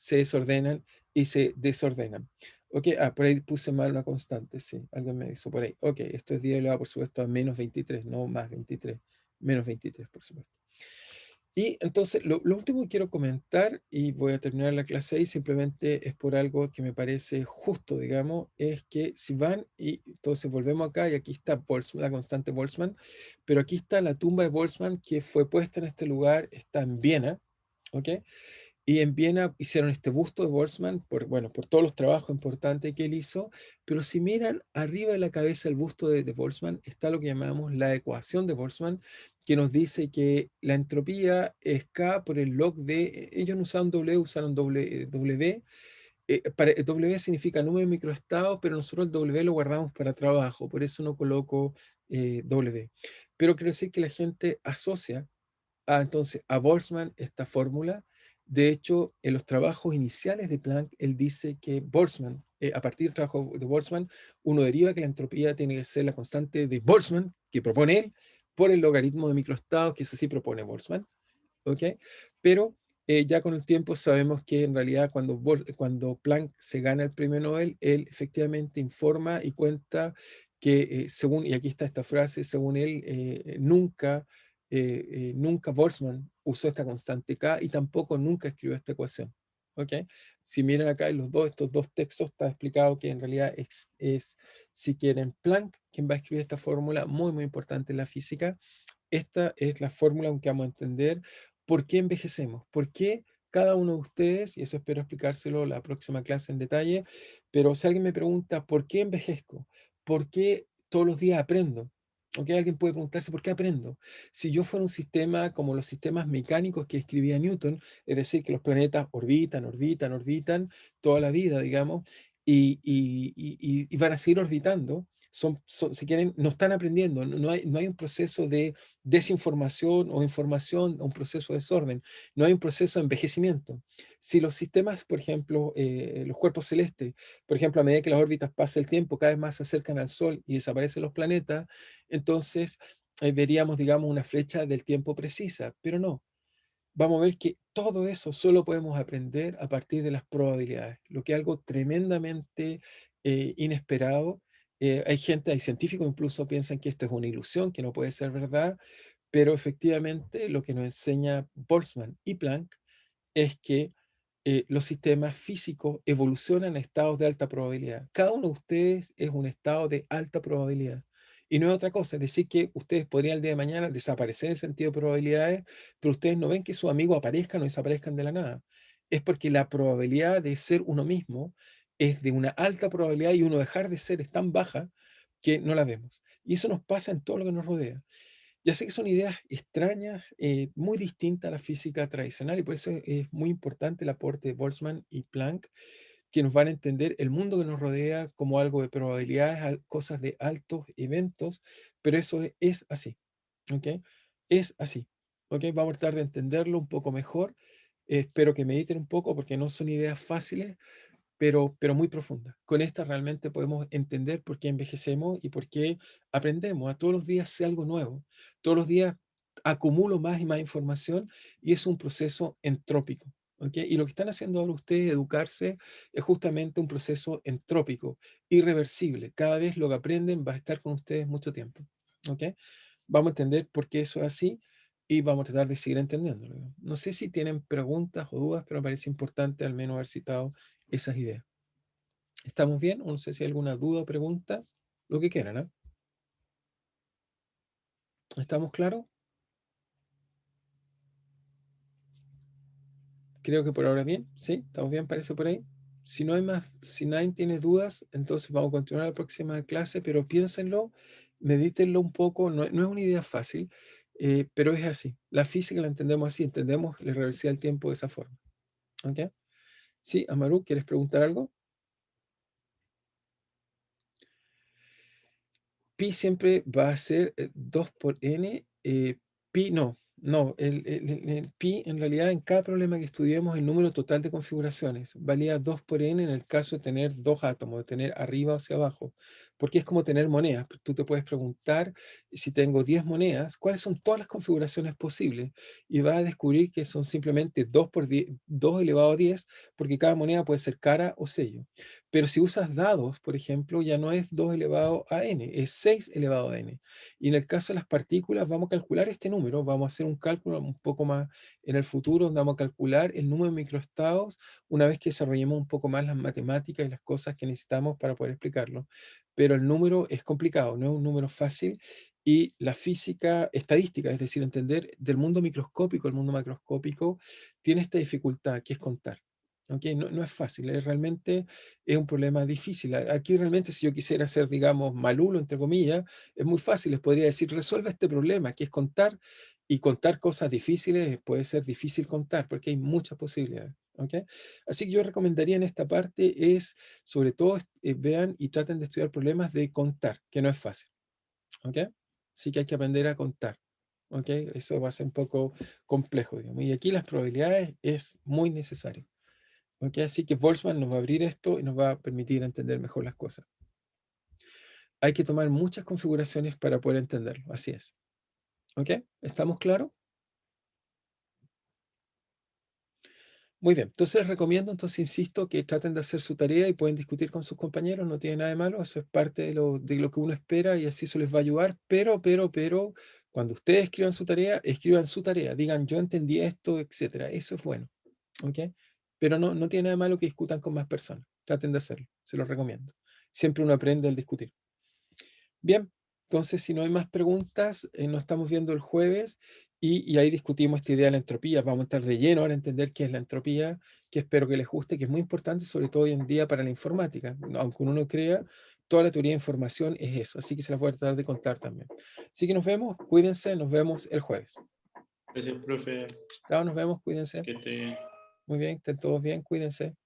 y se desordenan. Ok, por ahí puse mal una constante, sí, alguien me hizo por ahí. Ok, esto es 10 elevado por supuesto a menos 23, no más 23, menos 23 por supuesto. Y entonces, lo último que quiero comentar, y voy a terminar la clase ahí, simplemente es por algo que me parece justo, digamos, es que si van y entonces volvemos acá, y aquí está Boltzmann, la constante Boltzmann, pero aquí está la tumba de Boltzmann que fue puesta en este lugar, está en Viena, ¿ok? Y en Viena hicieron este busto de Boltzmann por, bueno, por todos los trabajos importantes que él hizo, pero si miran arriba de la cabeza el busto de Boltzmann, está lo que llamamos la ecuación de Boltzmann, que nos dice que la entropía es K por el log de, ellos no usaron W, usaron W, W significa número de microestados, pero nosotros el W lo guardamos para trabajo, por eso no coloco W. Pero quiero decir que la gente asocia entonces, a Boltzmann esta fórmula. De hecho, en los trabajos iniciales de Planck, él dice que Boltzmann, a partir del trabajo de Boltzmann, uno deriva que la entropía tiene que ser la constante de Boltzmann, que propone él, por el logaritmo de microestados, que eso sí propone Boltzmann. ¿Ok? Pero ya con el tiempo sabemos que en realidad cuando Planck se gana el premio Nobel, él efectivamente informa y cuenta que según, y aquí está esta frase, según él, nunca Boltzmann usó esta constante K y tampoco nunca escribió esta ecuación. ¿Ok? Si miran acá en estos dos textos, está explicado que en realidad si quieren, Planck quien va a escribir esta fórmula muy, muy importante en la física. Esta es la fórmula en que vamos a entender por qué envejecemos, por qué cada uno de ustedes, y eso espero explicárselo la próxima clase en detalle, pero si alguien me pregunta por qué envejezco, por qué todos los días aprendo, ¿ok? Alguien puede preguntarse por qué aprendo. Si yo fuera un sistema como los sistemas mecánicos que escribía Newton, es decir, que los planetas orbitan toda la vida, digamos, y van a seguir orbitando, si quieren, no están aprendiendo, no hay un proceso de desinformación o información, un proceso de desorden, no hay un proceso de envejecimiento. Si los sistemas, por ejemplo, los cuerpos celestes, por ejemplo, a medida que las órbitas pasa el tiempo, cada vez más se acercan al Sol y desaparecen los planetas, entonces veríamos, digamos, una flecha del tiempo precisa, pero no. Vamos a ver que todo eso solo podemos aprender a partir de las probabilidades, lo que es algo tremendamente inesperado. Hay científicos incluso piensan que esto es una ilusión, que no puede ser verdad, pero efectivamente lo que nos enseña Boltzmann y Planck es que los sistemas físicos evolucionan a estados de alta probabilidad. Cada uno de ustedes es un estado de alta probabilidad. Y no es otra cosa, es decir, que ustedes podrían el día de mañana desaparecer en el sentido de probabilidades, pero ustedes no ven que sus amigos aparezcan o desaparezcan de la nada. Es porque la probabilidad de ser uno mismo es de una alta probabilidad y uno dejar de ser es tan baja que no la vemos. Y eso nos pasa en todo lo que nos rodea. Ya sé que son ideas extrañas, muy distintas a la física tradicional, y por eso es muy importante el aporte de Boltzmann y Planck, que nos van a entender el mundo que nos rodea como algo de probabilidades, cosas de altos eventos, pero eso es así, ¿ok? Es así, ¿ok? Vamos a tratar de entenderlo un poco mejor. Espero que mediten un poco porque no son ideas fáciles, pero muy profunda. Con esta realmente podemos entender por qué envejecemos y por qué aprendemos. A todos los días sé algo nuevo. Todos los días acumulo más y más información y es un proceso entrópico. ¿Ok? Y lo que están haciendo ahora ustedes, educarse, es justamente un proceso entrópico, irreversible. Cada vez lo que aprenden va a estar con ustedes mucho tiempo. ¿Ok? Vamos a entender por qué eso es así y vamos a tratar de seguir entendiéndolo. No sé si tienen preguntas o dudas, pero me parece importante al menos haber citado esas ideas. ¿Estamos bien? No sé si hay alguna duda o pregunta, lo que quieran, ¿eh? ¿Estamos claros? Creo que por ahora bien, ¿sí? ¿Estamos bien? Parece por ahí. Si no hay más, si nadie tiene dudas, entonces vamos a continuar la próxima clase, pero piénsenlo, medítenlo un poco, no es una idea fácil, pero es así. La física la entendemos así, entendemos la reversibilidad del tiempo de esa forma. ¿Ok? Sí, Amaru, ¿quieres preguntar algo? Pi siempre va a ser 2 por n. Pi no, el pi en realidad en cada problema que estudiemos el número total de configuraciones valía 2 por n en el caso de tener dos átomos, de tener arriba o hacia abajo, porque es como tener monedas. Tú te puedes preguntar si tengo 10 monedas, ¿cuáles son todas las configuraciones posibles? Y vas a descubrir que son simplemente 2 por 10, 2 elevado a 10, porque cada moneda puede ser cara o sello. Pero si usas dados, por ejemplo, ya no es 2 elevado a n, es 6 elevado a n. Y en el caso de las partículas, vamos a calcular este número, vamos a hacer un cálculo un poco más en el futuro, donde vamos a calcular el número de microestados una vez que desarrollemos un poco más las matemáticas y las cosas que necesitamos para poder explicarlo. Pero el número es complicado, no es un número fácil. Y la física estadística, es decir, entender del mundo microscópico al mundo macroscópico, tiene esta dificultad que es contar. ¿Ok? No es fácil, realmente es un problema difícil. Aquí realmente si yo quisiera ser, digamos, malulo, entre comillas, es muy fácil. Les podría decir, resuelve este problema, que es contar, y contar cosas difíciles puede ser difícil contar, porque hay muchas posibilidades. ¿Ok? Así que yo recomendaría en esta parte es, sobre todo, vean y traten de estudiar problemas de contar, que no es fácil. ¿Ok? Sí que hay que aprender a contar. ¿Ok? Eso va a ser un poco complejo, digamos. Y aquí las probabilidades es muy necesario. ¿Ok? Así que Boltzmann nos va a abrir esto y nos va a permitir entender mejor las cosas. Hay que tomar muchas configuraciones para poder entenderlo, así es. ¿Ok? ¿Estamos claros? Muy bien, entonces les recomiendo, entonces insisto, que traten de hacer su tarea y pueden discutir con sus compañeros, no tiene nada de malo, eso es parte de lo que uno espera y así eso les va a ayudar, pero, cuando ustedes escriban su tarea, digan yo entendí esto, etcétera, eso es bueno, ¿ok? Pero no tiene nada de malo que discutan con más personas, traten de hacerlo, se los recomiendo. Siempre uno aprende al discutir. Bien, entonces si no hay más preguntas, nos estamos viendo el jueves y ahí discutimos esta idea de la entropía. Vamos a estar de lleno ahora a entender qué es la entropía, que espero que les guste, que es muy importante, sobre todo hoy en día para la informática. Aunque uno no crea, toda la teoría de información es eso, así que se las voy a tratar de contar también. Así que nos vemos, cuídense, nos vemos el jueves. Gracias, profe. Chao, nos vemos, cuídense. Que esté bien. Muy bien, estén todos bien, cuídense.